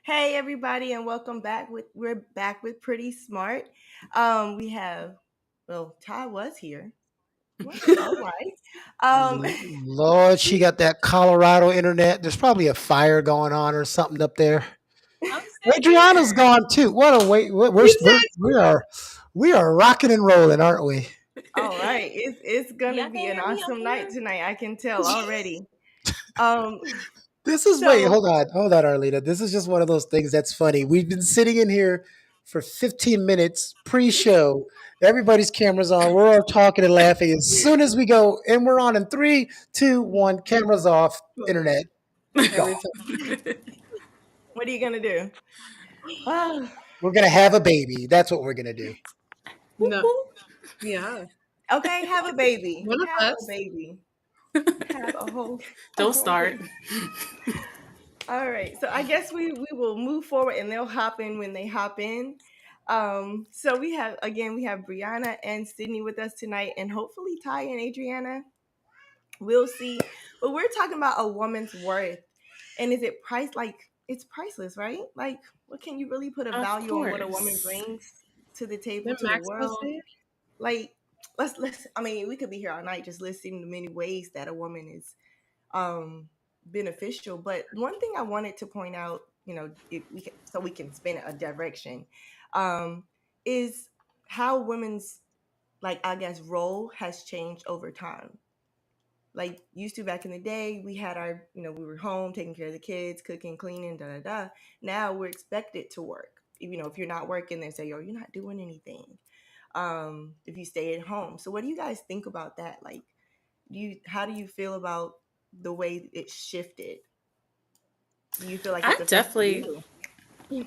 Hey everybody, and welcome back. We're back with Pretty Smart. We have Ty was here. All right. Um, Lord, she got that Colorado internet. There's probably a fire going on or something up there. I'm still Adriana's here. gone too. What a wait! We are rocking and rolling, aren't we? all right. It's gonna Y'all can be an hear me? I'm awesome night here. tonight. I can tell already. Um, This is wait, so hold on, Arlena. This is just one of those things that's funny. We've been sitting in here for 15 minutes pre-show. Everybody's cameras on. We're all talking and laughing. As soon as we go, and we're on in three, two, one, cameras off, internet gone. Every time. what are you gonna do? Oh, We're gonna have a baby. That's what we're gonna do. Whoop, No. whoop. Yeah. okay, have a baby. One of Have a us. baby. Have a Don't whole start. baby. All right. So I guess we will move forward and they'll hop in when they hop in. So we have Brianna and Sydney with us tonight, and hopefully Ty and Adriana. We'll see. But we're talking about a woman's worth. And is it it's priceless, right? Like what can you really put a Of value on what a woman course. brings to the table Did to the Maxwell world? say it? Like let's I mean, we could be here all night just listing the many ways that a woman is um beneficial. But one thing I wanted to point out, so we can spin a direction, um, is how women's I guess role has changed over time. Like used to back in the day, we had our, we were home taking care of the kids, cooking, cleaning, da da da. Now we're expected to work. If you're not working, they say, "Oh, you're not doing anything." If you stay at home. So, what do you guys think about that? Like, how do you feel about the way it shifted? Do you feel like I it's affected definitely you?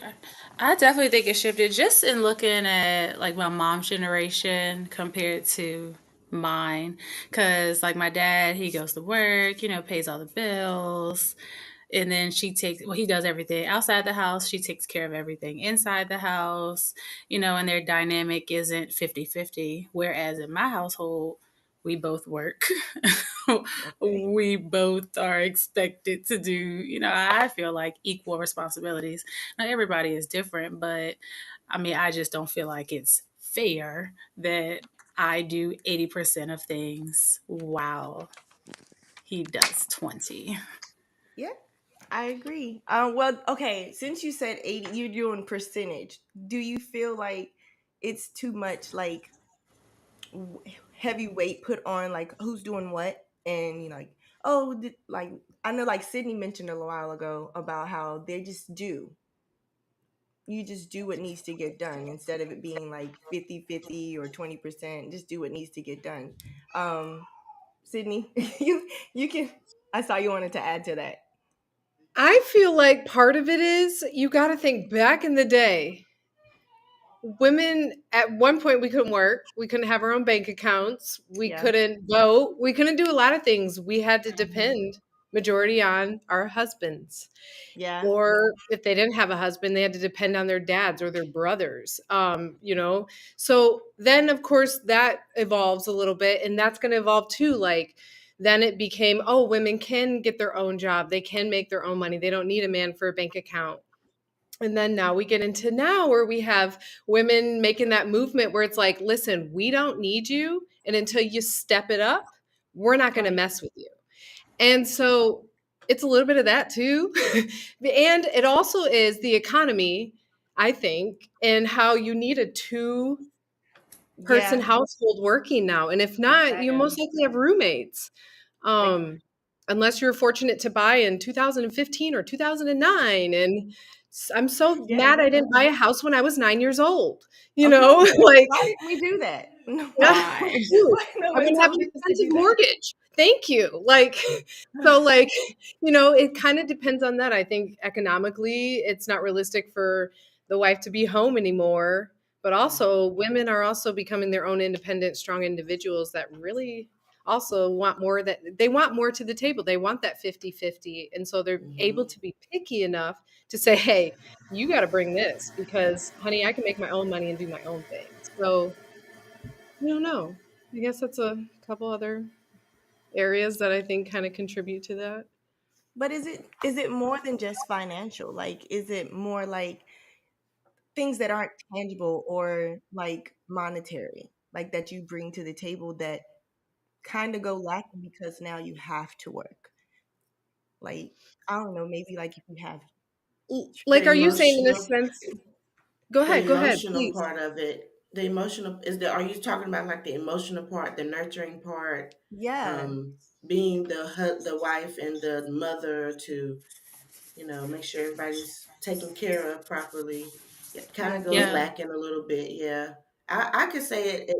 I definitely think it shifted just in looking at like my mom's generation compared to mine. Cause like my dad, he goes to work, pays all the bills. And then he does everything outside the house. She takes care of everything inside the house, and their dynamic isn't 50-50. Whereas in my household, we both work. Okay. We both are expected to do, I feel like equal responsibilities. Now, everybody is different, but I mean, I just don't feel like it's fair that I do 80% of things while he does 20. Yeah, I agree. Well, okay, since you said 80, you're doing percentage. Do you feel like it's too much heavy weight put on who's doing what? And like I know like Sydney mentioned a while ago about how they just do. You just do what needs to get done instead of it being like 50-50 or 20%. Just do what needs to get done. Sydney, you can. I saw you wanted to add to that. I feel like part of it is you got to think back in the day. Women, at one point, we couldn't work. We couldn't have our own bank accounts. We Yeah. couldn't vote. We couldn't do a lot of things. We had to depend majority on our husbands. Yeah. Or if they didn't have a husband, they had to depend on their dads or their brothers. So then of course that evolves a little bit, and that's going to evolve too. Like then it became, oh, women can get their own job, they can make their own money, they don't need a man for a bank account. And then now we get into now where we have women making that movement where it's like, listen, we don't need you, and until you step it up, we're not going to Right. mess with you. And so it's a little bit of that too. And it also is the economy, I think, and how you need a two-person Yeah. household working now. And if not, I you most am. likely have roommates. Like, Um, Unless you're fortunate to buy in 2015 or 2009. And I'm so yeah. mad I didn't buy a house when I was 9 years old. You Okay. know, like, Why didn't we do that? No. Why? dude, Why I nobody wouldn't have told an us to expensive do that? mortgage. Thank you. Like, so like, it kind of depends on that. I think economically, it's not realistic for the wife to be home anymore. But also, women are also becoming their own independent, strong individuals that really also want more, that they want more to the table. They want that 50-50. And so they're able Mm-hmm. to be picky enough to say, hey, you got to bring this because, honey, I can make my own money and do my own thing. So I don't know. I guess that's a couple other areas that I think kind of contribute to that. But is it more than just financial? Like, is it more like things that aren't tangible or like monetary, like that you bring to the table that kind of go lacking because now you have to work? Like, I don't know, maybe like if you have Like, The are you saying in a emotional, sense? the Go ahead, emotional please. part of it. The emotional is the. Are you talking about like the emotional part, the nurturing part, yeah, um, being the wife and the mother to make sure everybody's taken care of properly. It kind yeah, of goes Yeah. lacking a little bit. Yeah, I could say it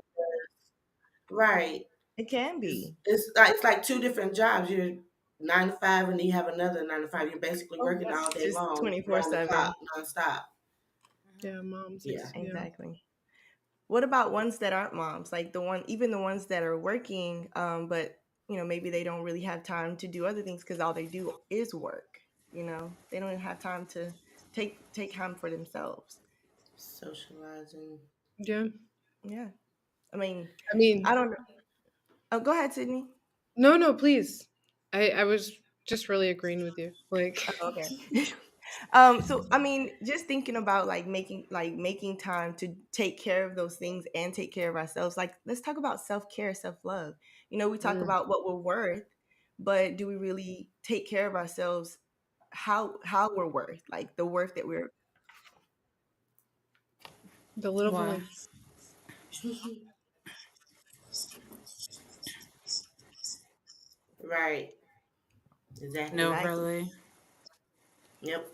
right. it can be. It's like two different jobs. You're 9 to 5, and then you have another 9 to 5. You're basically Oh working yeah, all day just long, round the clock, 24/7. nonstop. Yeah, moms. Yeah. Yeah. Exactly. What about ones that aren't moms? Like even the ones that are working, but maybe they don't really have time to do other things because all they do is work. They don't even have time to take time for themselves. Socializing. Yeah. Yeah, I mean, I mean, I don't know. Oh, go ahead, Sydney. no, no, please. I was just really agreeing with you. Like, Oh, okay. So I mean, just thinking about like making time to take care of those things and take care of ourselves. Like, let's talk about self-care, self-love. We talk mm, about what we're worth, but do we really take care of ourselves? How we're worth, like the worth that we're. the little Wow. voice. Right. Exactly. No, Exactly. really. Yep.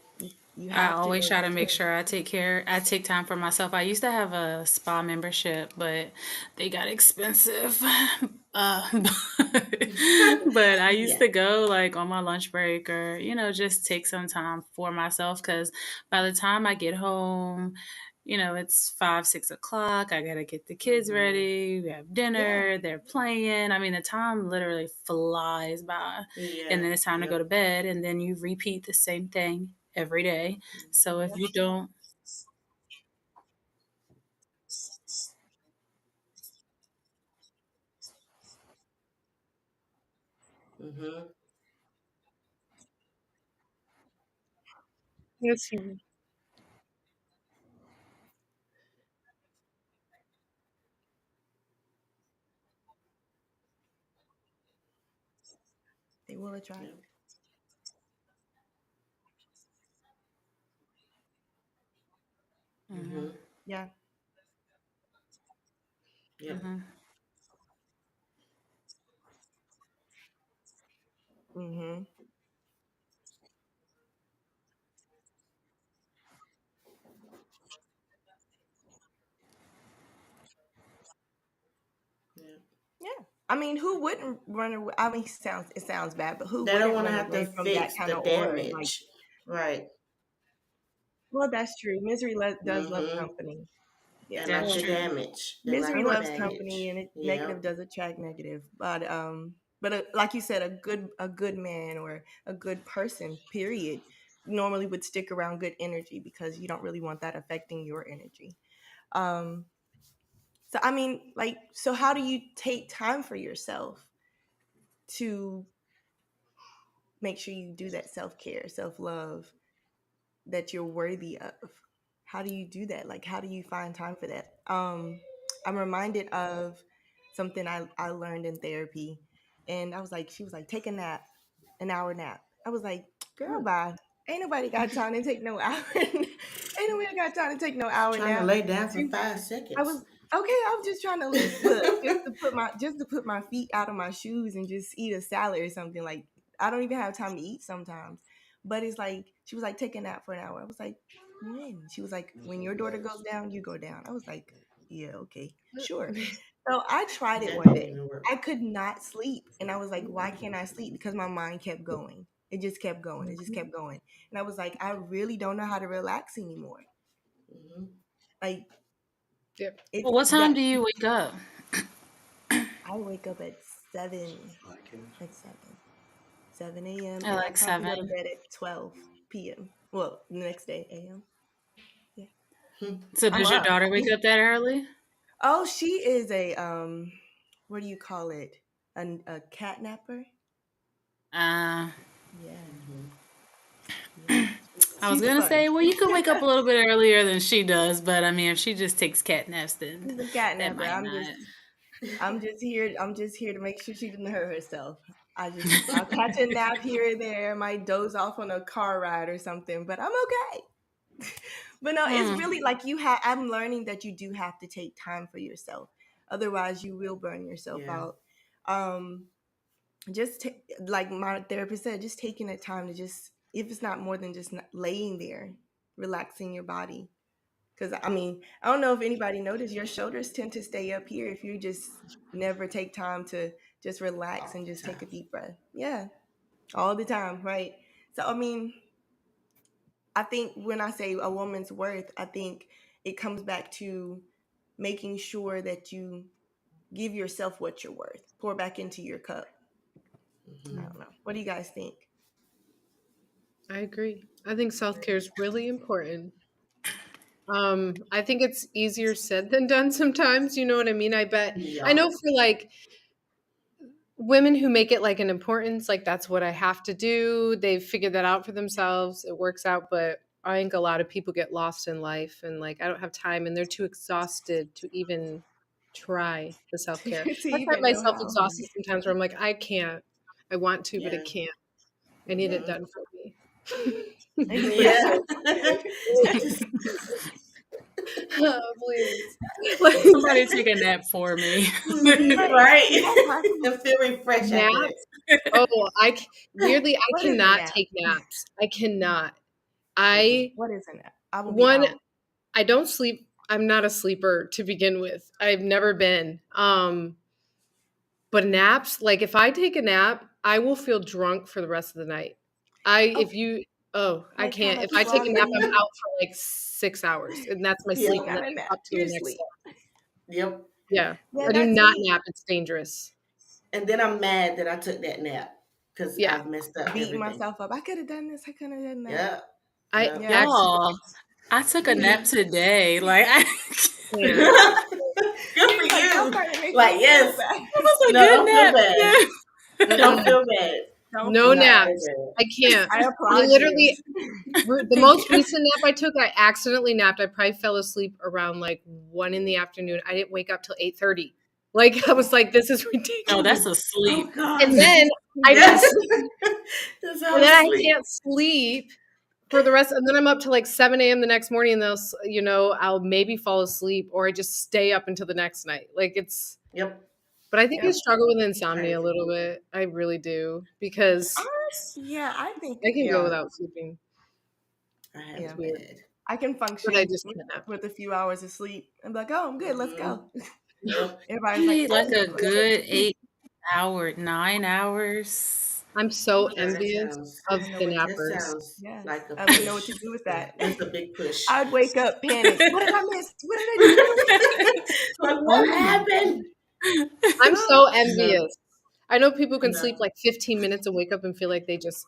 You I have to always try to make maintain. sure I take time for myself. I used to have a spa membership, but they got expensive. Uh, but I used Yeah. to go like on my lunch break or, just take some time for myself because by the time I get home, it's 5, 6 o'clock. I gotta get the kids Hmm. ready. We have Yeah, dinner. They're playing. I mean, the time literally flies by, and Yeah. then it's time to go to Yep. bed, and then you repeat the same thing every day. So if yeah, you don't, Hmm. Yes, you. they will attract. Yep. hmm Hmm. Yeah. Yep. hmm Mm-hmm. Yep. Yeah. I mean, who wouldn't run away? I mean, it sounds bad, but who They don't wouldn't want to run have to away from that fix kind the of aura? Like, damage. Right. well, that's true. Misery does love Hmm. company. They Yeah, like that's the and true. damage. They misery like the loves company, baggage. and negative Yep. does attract negative. But like you said, a good man or a good person, period, normally would stick around good energy because you don't really want that affecting your energy. Um, so I mean, like, so how do you take time for yourself to make sure you do that self care, self love that you're worthy of? How do you do that? Like, how do you find time for that? I'm reminded of something I learned in therapy, and she was like, take a nap, an hour nap. I was like, girl, bye. Ain't nobody got time to take no hour. Ain't nobody got time to take no hour Trying to nap. lay down for She, five I was seconds. okay. I'm just trying to look, just to put my feet out of my shoes and just eat a salad or something. Like, I don't even have time to eat sometimes. But it's like she was like, take a nap for an hour. I was like, when? She was like, when your daughter goes down, you go down. I was like, yeah, okay, sure. So I tried it That one didn't day. even work. I could not sleep. And I was like, why can't I sleep? Because my mind kept going. It just kept going. It just kept going. And I was like, I really don't know how to relax anymore. Hmm. Like Yep. it's Well, what time that do you wake up? I wake up at 7. At 7. 7 a.m. At and I like probably go to 7. bed at 12 p.m. Well, the next day a.m. Yeah. So I'm does your up. daughter wake up that early? Oh, she is a what do you call it? A cat napper? Uh, Yeah. Hmm. Yeah. I was She's gonna fun. say, well, you could wake up a little bit earlier than she does, but I mean, if she just takes cat naps, then She's a cat that napper. might not. I'm just here to make sure she doesn't hurt herself. I'll catch a nap here and there, might doze off on a car ride or something, but I'm okay. But no, it's Hmm. really like I'm learning that you do have to take time for yourself. Otherwise you will burn yourself Yeah. out. Um just like my therapist said, just taking the time to just, if it's not more than just laying there, relaxing your body. Because I mean, I don't know if anybody noticed, your shoulders tend to stay up here if you just never take time to just relax All and the just take a time. deep breath. Yeah, all the time, right? So I mean, I think when I say a woman's worth, I think it comes back to making sure that you give yourself what you're worth. Pour back into your cup. I Hmm. don't know. What do you guys think? I agree. I think self-care is really important. I think it's easier said than done sometimes, you know what I mean? I Yeah. know for like women who make it like an importance, like that's what I have to do. They've figured that out for themselves. It works out, but I think a lot of people get lost in life and like I don't have time and they're too exhausted to even try the self-care. To I find even know myself how. exhausted sometimes where I'm like, I can't. I want to, but I Yeah. can't. I need it Hmm. done for me. But it's Yeah. Exactly. so Just oh, please. Like Somebody take a nap for me. But right. yeah, And feel refreshed after that. naps. Oh, weirdly, I what is a cannot nap? take naps. I cannot. Mm-mm. I What is a nap? I will be one out. I don't sleep. I'm not a sleeper to begin with. I've never been. But naps, like if I take a nap, I will feel drunk for the rest of the night. I Oh, if you oh, I like kind can't. of If I take a nap, I'm froggy. out for like 6 hours, and that's my Yeah. What sleep, and then kind of I'm nap? up to You're the next asleep. day. Yep. Yeah, Yeah, I do that's not me. nap. It's dangerous. And then I'm mad that I took that nap because Yeah, I've messed up Beating everything. myself up. I could have done this. I could have done that. Yeah. I Yeah. Yeah. actually Y'all, I took a nap Good today. Like, I, can't. for She's like, don't you. start to make me Like, feel yes. bad. it was a No, good don't feel nap bad. Don't Mm-mm. feel bad. Don't No feel Not bad. naps. feel I can't. I I applaud you. literally the Thank most you. recent nap I took, I accidentally napped. I probably fell asleep around like 1 in the afternoon. I didn't wake up till 8:30. Like I was like, this is Oh, ridiculous. that's a Oh sleep. gosh. And then I didn't Yes. sleep, That's and how then I sleep. can't sleep for the rest. And then I'm up to like 7 a.m. the next morning, and I'll maybe fall asleep or I just stay up until the next night. Like it's. Yep. But I think I Yep. struggle with It's insomnia a crazy. little bit. I really do because Yeah, I think, I can go yeah. without sleeping. I have It's Yeah. it weird, bad. I can but I function just can't nap. with a few hours of sleep. I'm like, oh, I'm good. Let's Hmm. go. Yep. I Everybody's like, need like oh, a let's go. good 8 hour, 9 hours. I'm so Yeah, that envious sounds of I know the what to that do. nappers. sounds Yes. like a I don't even know what push. to do with Yeah, that. that's a big push. I would wake up, panic. What did I miss? What did I do? Like what Oh, happened? I'm oh. so No, envious. I know people can no. sleep like 15 minutes and wake up and feel like they just,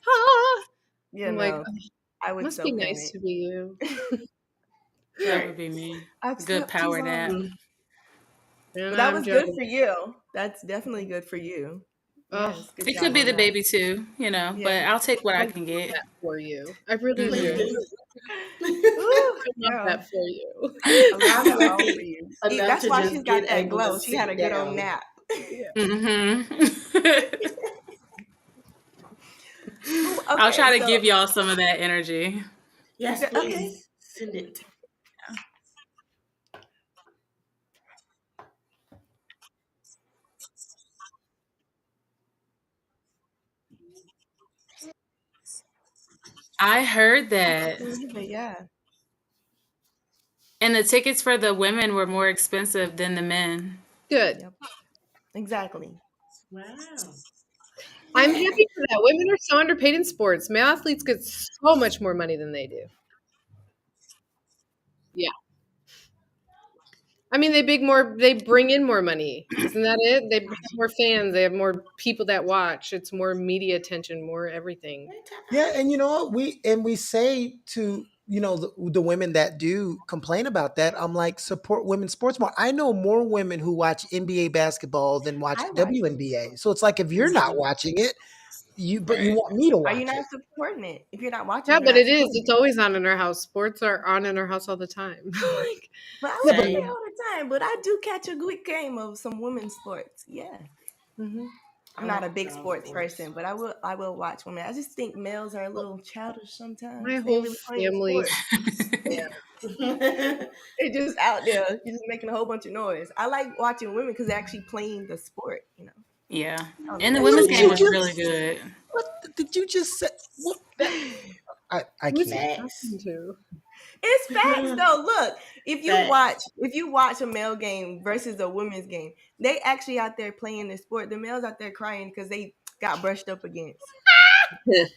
ah. Yeah, I'm like, no, "Oh, I would must so be nice panic. to be you. That Right. would be me. I've Good slept too power nap. long. Mm. And But that I'm was good joking. for you. That's definitely good for you. Oh, Yes, good It could job be on the that. baby too, Yeah. but I'll take what I I love can get. that for you. I really Please do. Hmm. do. Ooh, I love girl, that for you. I love I'm that all for lucky you. enough That's to why just she's got get that able to glow. She had sit a good old down. nap. Yeah. Hmm. Ooh, I'll okay, try to so give y'all some of that energy. Yes, okay. please send it. I heard I that. can't believe it. Yeah. And the tickets for the women were more expensive than the men. Good. Yep. Exactly. Wow. I'm happy for that. Women are so underpaid in sports. Male athletes get so much more money than they do. Yeah. I mean, they bring in more money. Isn't that it? They have more fans, they have more people that watch. It's more media attention, more everything. Wait, time Yeah, out. and you know what we say to the women that do complain about that. I'm like, support women's sports more. I know more women who watch NBA basketball than watch I watch women's WNBA. sports. So it's like if you're not watching it, you Right. want me to Are you watch not it. supporting it? If you're not watching, Yeah, you're but not it is. supporting It's it. always on in our house. Sports are on in our house all the time. Like, But I Yeah, wouldn't but say Same. all the time. But I do catch a good game of some women's sports. Yeah. mhm. I'm I not like a big all sports sports. person, but I will watch women. I just think males are a little childish My sometimes. They ain't whole really playing family. sports. Yeah. That They're just out there, you're just making a whole bunch of noise. I like watching women because they're actually playing the sport. Yeah. I don't know. And the That's what women's just did game you me. was really just good. what did you just say? What that I Who's he can't. facts. talking to? It's facts though. Look, Facts. if you watch a male game versus a women's game, they actually out there playing the sport. The males out there crying because they got brushed up against.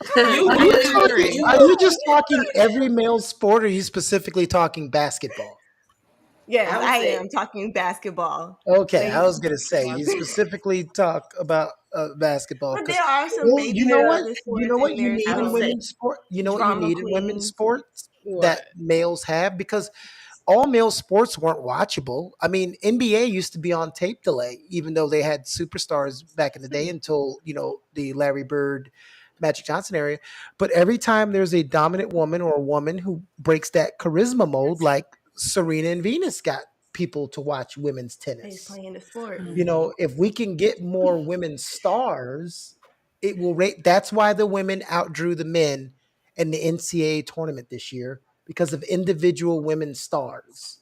Come on, You Are you really I would. talking agree. You are would. you just talking every male sport, or are you specifically talking basketball? yes, I would I say am talking basketball. Okay, I They, was gonna say you specifically talk about basketball but because, there are some well, you maybe know some what, other you sports, know what and you there's need I would in say women's sport. You know what you drama need in women's queens. sports that What? males have because all male sports weren't watchable. I mean, NBA used to be on tape delay, even though they had superstars back in the day until the Larry Bird, Magic Johnson area. But every time there's a dominant woman or a woman who breaks that charisma mold, like Serena and Venus got people to watch women's They tennis. playing the sport. Mhm. If we can get more women stars, it will rate. That's why the women outdrew the men in the NCAA tournament this year because of individual women stars.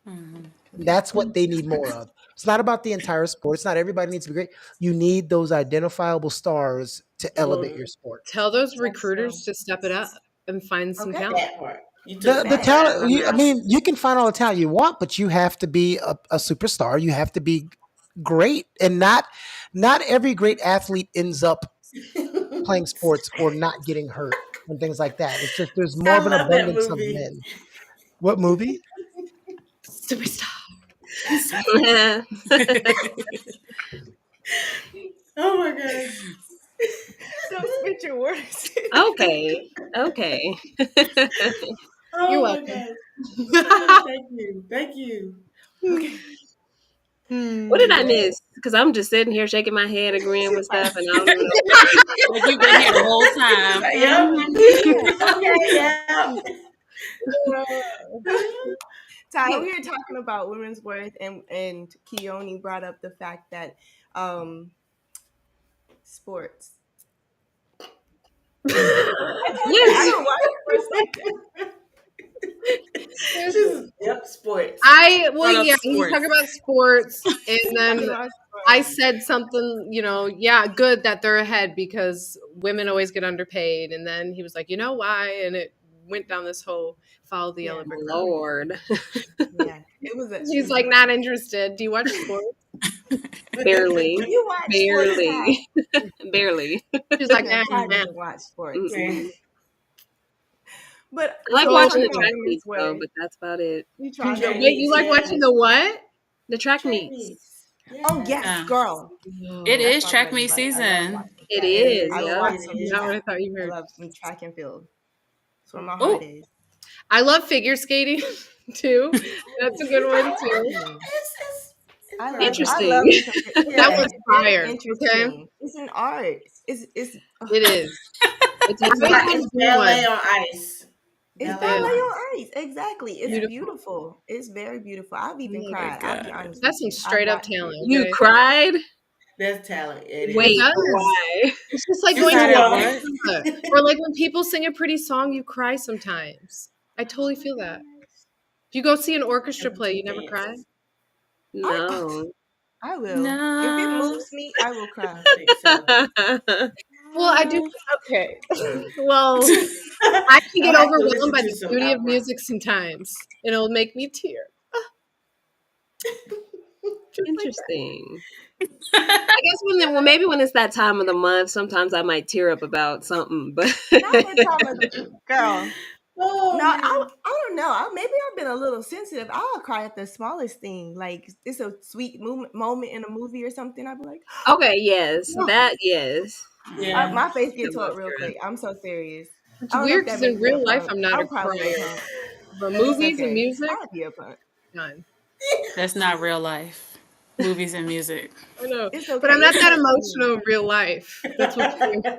Mhm. That's what they need more of. It's not about the entire sport. It's not everybody needs to be great. You need those identifiable stars to Well, elevate your sport. tell those That's true. recruiters to step it up and find some Okay, talent. that part. You took The that facts. right out of talent, my I mouth. mean, you can find all the talent you want, but you have to be a superstar. You have to be great, and not every great athlete ends up playing sports or not getting hurt and things like that. It's just there's more I of an love that abundance of movie. men. What movie? Superstar. Oh my gosh. Don't spit your words. Okay. Okay. You're Oh my welcome. gosh. Oh, thank you. Thank you. Okay. What did Hmm. I miss? Because I'm just sitting here shaking my head, agreeing with stuff, and I don't even know what. Like you've been here the whole She's time. like, yep. Mhm. Okay, yeah. Ty, we were talking about women's worth, and Keone brought up the fact that sports. I told you I Yes. don't watch it for a second. Yep, sports. Well, Brought up yeah, he's sports. talking about sports, and Talking then about I sports. said something, yeah, good that they're ahead because women always get underpaid. And then he was like, you know why? And it went down this whole follow the Yeah, yellow brick road. Lord. yeah. It He's was like, not interested. Do you watch sports? Do Barely. you watch sports, Ty? Barely. Barely. She's like, No, Ty nah. doesn't watch sports. Mm-mm. But I like so we're watching talking the about So, track women's meets though, worth. but that's about it. You try Track to. wait, you meets, like watching yes. the what? The track Track meets. meets. Oh yes, Yes. Yeah. girl. It Oh, That's is my track bread and meet butter. I love season. watching It track. It is. I will Yep. watch is. It some is. not what track. I thought you I heard. love some track and field. That's where my heart Oh, is. I love figure skating too. That's a good one too. It's I workable. love Interesting. me some. That Yeah, Yeah. one's it's fire. very Okay, interesting. It's an art. It's it is. It's It's, I ba- want it's to do ballet one. on ice. it's Ballet ballet on It is ice. on ice. Exactly. It's beautiful. beautiful. It's very beautiful. I've even oh my cried. I'll be God. honest with That's some you. I've straight up watched it. talent. You Okay, cried? That's talent. It it is. Wait, but does. why? It's just like You going to said Cried an at what? what? opera, or like when people sing a pretty song, you cry sometimes. I Oh totally my feel that. gosh. If you go see an There orchestra were play, some you never cry. dances. I No. I will. If it No. moves me, I will cry. I think so. Well, I do. No. Okay. Well, I can I'll get have to overwhelmed listen by to the some beauty of opera. music sometimes, and it'll make me tear. Just like that. Interesting. I guess well, maybe when it's that time of the month, sometimes I might tear up about something, but Not that time of the girl. Oh No, man. I don't know. Maybe I've been a little sensitive. I'll cry at the smallest thing. Like it's a sweet moment in a movie or something. I'll be like, okay, yes, no. that yes. Yeah. My face I gets love up real tearing quick. up. I'm so serious. It's I don't know if weird that because makes in me a real life punk. I'm not a I'm probably a crier, punk. but It's movies and okay. music, I'll be a punk. none. That's not real life. Movies and music. I know, It's but I'm okay. not It's that meant for me. emotional in real life. That's what's weird. It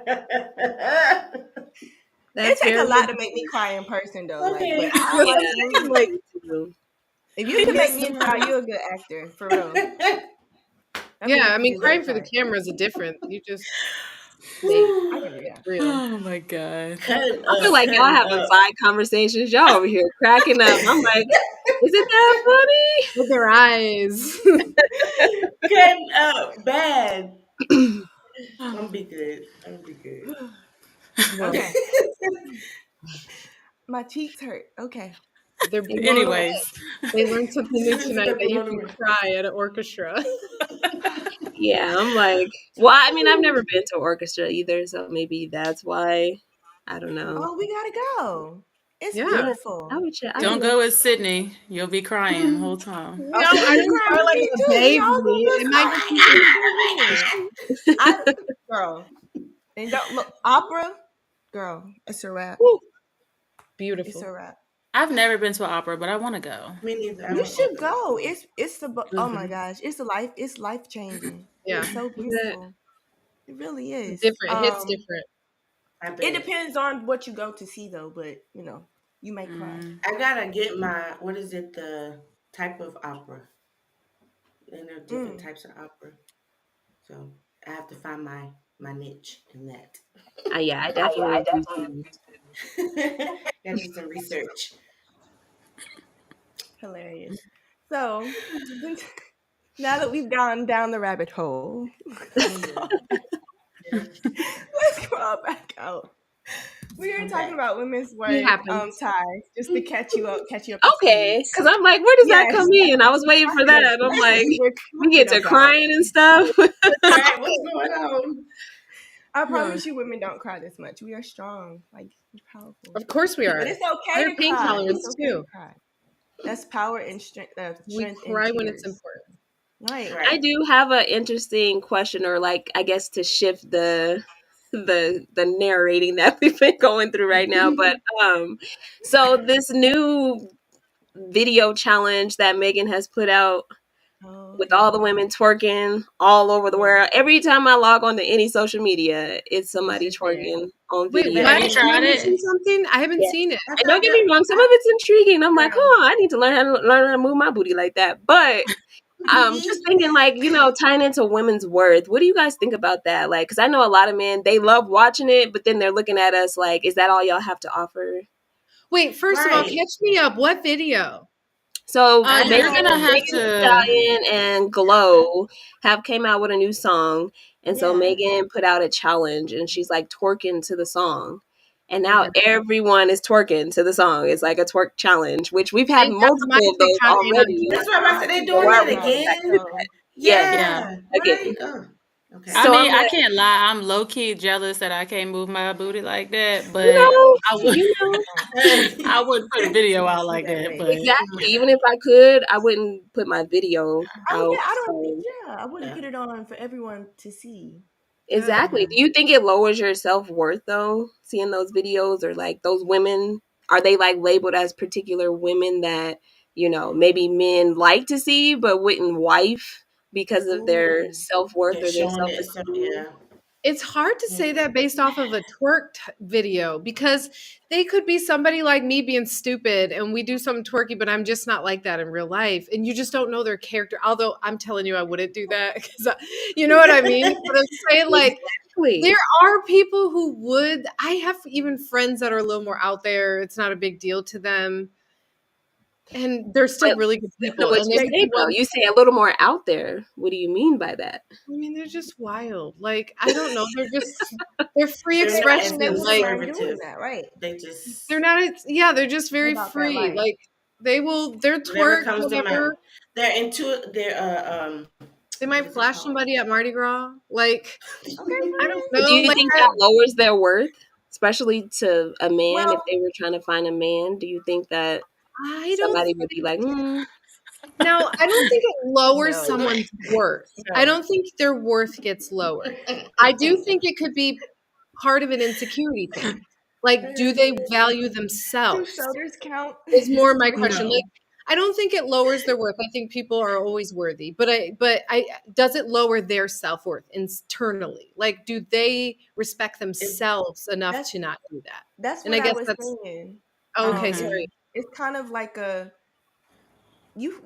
That's take a very lot to make me interesting. cry in person though. Like, but Okay. I'll Yeah, watch the I can movie. relate Like, to. if you can make me cry, you're a good actor for real. That's what Yeah, you I have to mean, do. Make me crying for the cry. camera is a different. You just make I Woo. can do that. real. Oh my god. Cutting I feel up, like y'all cutting having up. side conversations. Y'all over here cracking up. I'm like, is it that With their eyes. Cutting up bad. funny? I'm gonna be good. I'm gonna be good. Well, Okay, my cheeks hurt. Okay. they're blown away. Anyways, They learned something new tonight Step that you on can the cry at an orchestra. Yeah, I'm like, well, I mean, I've never been to orchestra either, so maybe that's why. I don't know. Oh, we gotta go. It's Yeah. Yeah, I beautiful. would. I would don't love. go with Sydney. You'll be crying the whole time. No, Oh, I you didn't cry cry with like me a too. We all baby. gonna It just might cry just be together. some Period. tears. I girl, and don't look opera, girl. It's a wrap. Woo. It's Beautiful. a wrap. I've never been to an opera, but I want to go. Me neither. I You don't want should to. go. It's the oh my Mm-hmm. gosh. It's life changing. Yeah. It's so beautiful. It really is. Different. Hits different. I It bet. depends on what you go to see though, but you may cry. Mm. I gotta get my what is it? The type of opera. And there are different Mm. types of opera. So I have to find my niche in that. Yeah, I definitely do too. Gotta do some research. Hilarious. So since now that we've gone down the rabbit hole, Oh yeah. Yeah. let's crawl back out. We are I'm talking back. about women's It work, happens. ties, just to catch you up to speed. Okay, because I'm like, where does that Yes, come in? I was waiting for talking that. I'm about, like, we're we get talking to about. crying and stuff. Right, what's going on? I No. promise you, women don't cry this much. We are strong, like we're powerful. Of course we But are. it's okay Higher to pain cry. It's tolerance okay to too. cry. That's power and strength. We Strength and cry when it's tears. important. Right. I Right. do have an interesting question, or like, I guess to shift the narrating that we've been going through right now. But so this new video challenge that Megan has put out Oh with all the yeah. women twerking all over the Yeah. world. Every time I log on to any social media, it's It's somebody just there. twerking on Wait, video. Have what? you Am I tried missing it? something? I haven't Yeah. seen it. I And don't tried get me to wrong, some of it's intriguing. I'm like, Girl. huh, I need to learn how to move my booty like that. But just thinking like, tying into women's worth. What do you guys think about that? Like, because I know a lot of men, they love watching it, but then they're looking at us like, is that all y'all have to offer? Wait, first of all, right. catch me up. What video? So I You're Megan, gonna know. have Megan Thee to. Stallion and Glow have came out with a new song, and so Yeah. Megan put out a challenge, and she's like twerking to the song, and now Okay. everyone is twerking to the song. It's like a twerk challenge, which we've had Thank God my multiple of those TikTok ain't on already. That's what I'm about to say. They You So doing gotta why are that we go. going back again? to So that? Yes, Yeah. Yeah. Right. again. Oh. Okay. I So I'm mean, I like, can't lie. I'm low key jealous that I can't move my booty like that, you but know, I would. you know. Hey. I wouldn't put a video don't out feel like that that, way. but Exactly. Even if I could, I wouldn't put my video Oh out. yeah, I don't think So I wouldn't Yeah. put it on for everyone to see. Yeah. exactly. Do you think it lowers your self worth though, seeing those videos, or like those women? Are they like labeled as particular women that, maybe men like to see but wouldn't wife because of their Ooh. self worth Yeah, or their showing self it. So esteem? yeah. It's hard to say Mhm. that based off of a video because they could be somebody like me being stupid and we do something twerky, but I'm just not like that in real life. And you just don't know their character. Although I'm telling you, I wouldn't do that because you know what I mean? But I'm saying like, there Exactly. are people who would. I have even friends that are a little more out there. It's not a big deal to them. And they're still But really good listen to people. what And you they say though. You say a little more out there. What do you mean by that? I mean, they're just wild. Like, I don't know. They're free They're not Yeah, as expression they and wouldn't like mind doing conservative. that, right? They just they're not, yeah, they're just They're very about that free. life. Like, They will. Their Whatever twerk, comes to mind. whatever. They're into their They what might is it flash called? somebody at Mardi Gras. Like Okay, I don't But do know. you Like think that lowers their worth, especially to a man? If well, they were trying to find a man, do you think that I don't. somebody would be like, No, I don't think it lowers no, someone's worth. I no. don't think their worth gets lowered. I do think it could be part of an insecurity thing. Like, do they value Do themselves? shoulders count? Is more my question. Like, No. I don't think it lowers their worth. I think people are always worthy, but I does it lower their self worth internally? Like, do they respect It, themselves enough that's to not do that? that's And what I I guess was that's saying. okay. It's Mhm. Sorry. it's kind of like a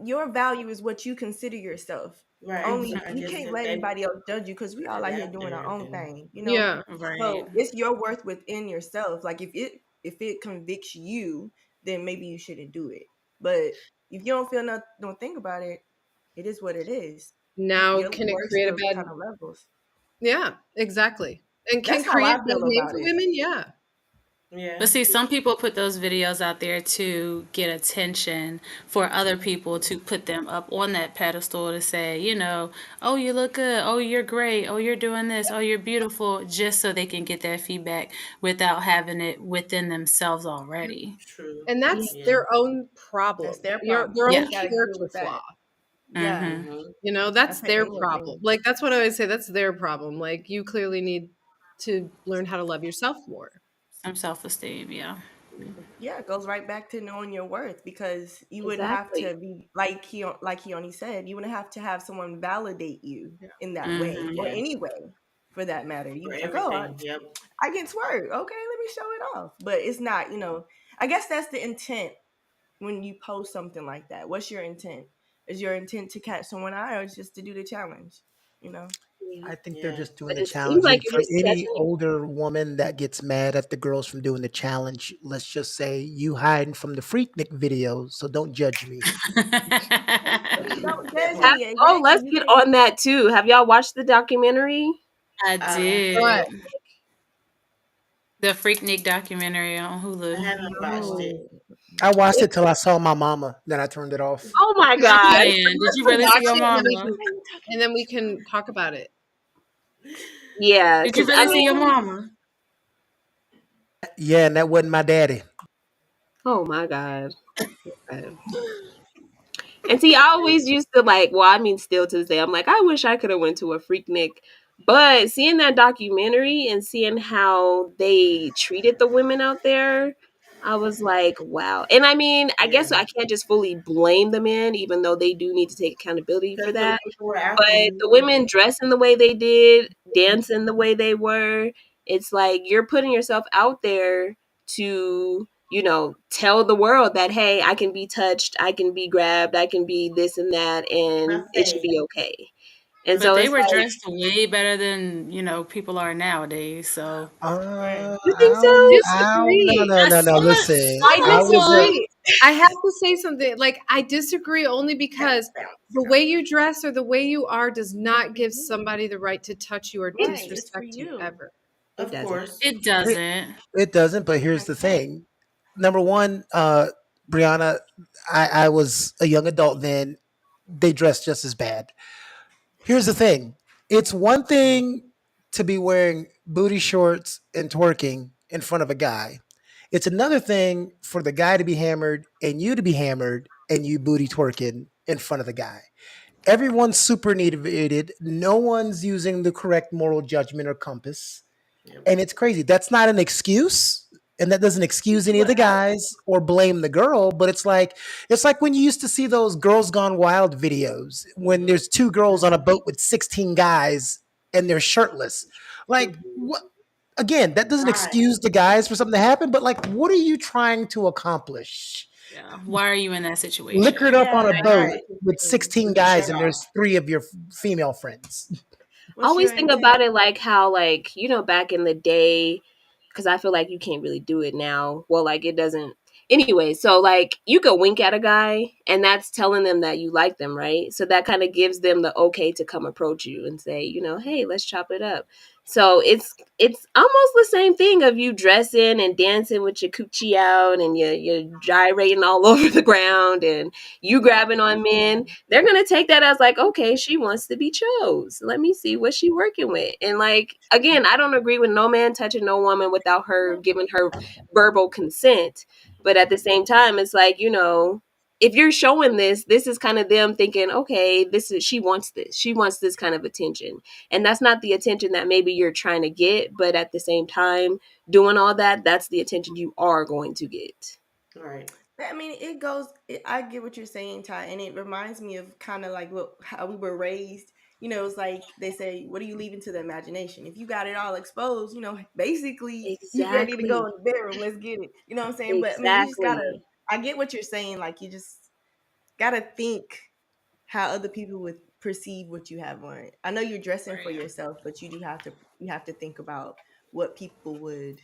your value is what you consider yourself. right. So Only I Mhm. you guess can't if let they anybody else judge you because we put all it out here out doing our there, own then thing, Yeah. Right. So it's your worth within yourself. Like if it convicts you, then maybe you shouldn't do it. But if you don't feel nothing, don't think about it. It is what it is. Now, Your can it worth create a still bad? kind of levels. Yeah, exactly. And can That's how create I bad feel name about for it. women. Yeah. yeah. But see, some people put those videos out there to get attention for other people to put them up on that pedestal to say, oh, you look good. Oh, you're great. Oh, you're doing this. Oh, you're beautiful. Just so they can get that feedback without having it within themselves already. True. And that's Yeah. their own That's problem. their Their problem. Yeah. own They got to deal character with flaw. that. Yeah, Mm-hmm. Mm-hmm. That's that's an their inward problem. thing. Like that's what I always say. That's their problem. Like you clearly need to learn how to love yourself more. Some self-esteem. Yeah. Yeah, it goes right back to knowing your worth because you wouldn't have exactly. to be like he only said, you wouldn't have to have someone validate you Yeah. in that way Mm-hmm. or Yeah. any way for that matter. You For was like, oh, everything. Yep. I can twerk. Okay, let me show it off. But it's not, I guess that's the intent when you post something like that. What's your intent? Is your intent to catch someone eye or just to do the challenge? You know? Yeah. I think they're Yeah. just doing But the it seems challenge. like And you're for just any catching. older woman that gets mad at the girls from doing the challenge, let's just say you hiding from the Freaknik videos, so don't judge me. Don't That judge part. me. Oh, Exactly. let's You get can on that too. Have y'all watched the documentary? I Yeah. did. But The Freaknik documentary on I Hulu. haven't watched it. no. I watched it till I saw my mama, then I turned it off. Oh my Stop god. playing. Did you let's really see watch your it and then mama? we can talk about it. Yeah, Did you because I really see your mean, mama? Yeah, and that wasn't my daddy. oh my god. And see, I always used to like, well, I mean, still to this day, I'm like, I wish I could have went to a Freaknik. But seeing that documentary and seeing how they treated the women out there, I was like, wow. And I mean, I Yeah. guess I can't just fully blame the men, even though they do need to take accountability for Because the that. women were out But there the doing women dressing the way they did, dancing the way they were, it's like you're putting yourself out there to, tell the world that, hey, I can be touched, I can be grabbed, I can be this and that, my and it should faith. be okay. And But so they it's were like, dressed way better than, people are nowadays. So Right. you think so? No, Disagree. no, no, no. some Listen, I I of was a, them. disagree. I have to say something. Like I disagree only Bounce, because bounce, the way bounce. you dress or the way you are does not give Mhm. somebody the right to touch you or It, Right. It's for disrespect you you. ever. it Of doesn't. course. It it, doesn't. it doesn't, but here's the thing. Number one, Brianna, I was a young adult then. They dressed just as bad. Here's the thing. It's one thing to be wearing booty shorts and twerking in front of a guy. It's another thing for the guy to be hammered and you to be hammered and you booty twerking in front of the guy. Everyone's super motivated. No one's using the correct moral judgment or compass. Yep. And it's crazy. That's not an excuse. And that doesn't excuse any of Well, the guys or blame the girl, but it's like when you used to see those Girls Gone Wild videos when mm-hmm. there's two girls on a boat with 16 guys and they're shirtless. Like Mhm. what, again, that doesn't Right. excuse the guys for something to happen, but like what are you trying to accomplish? Yeah. Why are you in that Liquored situation? up on a Yeah. boat Right. with 16 With your guys shirt and off. there's three of your female friends. I What's always your think about intent? it like how, like, back in the day, because I feel like you can't really do it now. Well, like, it doesn't. Anyway, so like you could wink at a guy and that's telling them that you like them, right? So that kind of gives them the okay to come approach you and say, hey, let's chop it up. So it's almost the same thing of you dressing and dancing with your coochie out and you're gyrating all over the ground and you grabbing on men. They're gonna take that as like, okay, she wants to be chose. Let me see what she working with. And like again, I don't agree with no man touching no woman without her giving her verbal consent, but at the same time, it's like, if you're showing this is kind of them thinking, okay, this is she wants this. She wants this kind of attention. And that's not the attention that maybe you're trying to get, but at the same time, doing all that, that's the attention you are going to get. Right. I mean, I get what you're saying, Ty, and it reminds me of kind of like how we were raised. It's like they say, "What are you leaving to the imagination?" If you got it all exposed, basically you ready to go Exactly. in the bedroom. Let's get it. You know what I'm saying? But I mean, you just gotta. Exactly. I get what you're saying. Like you just gotta think how other people would perceive what you have on. I know you're dressing for Right. yourself, but you have to think about what people would,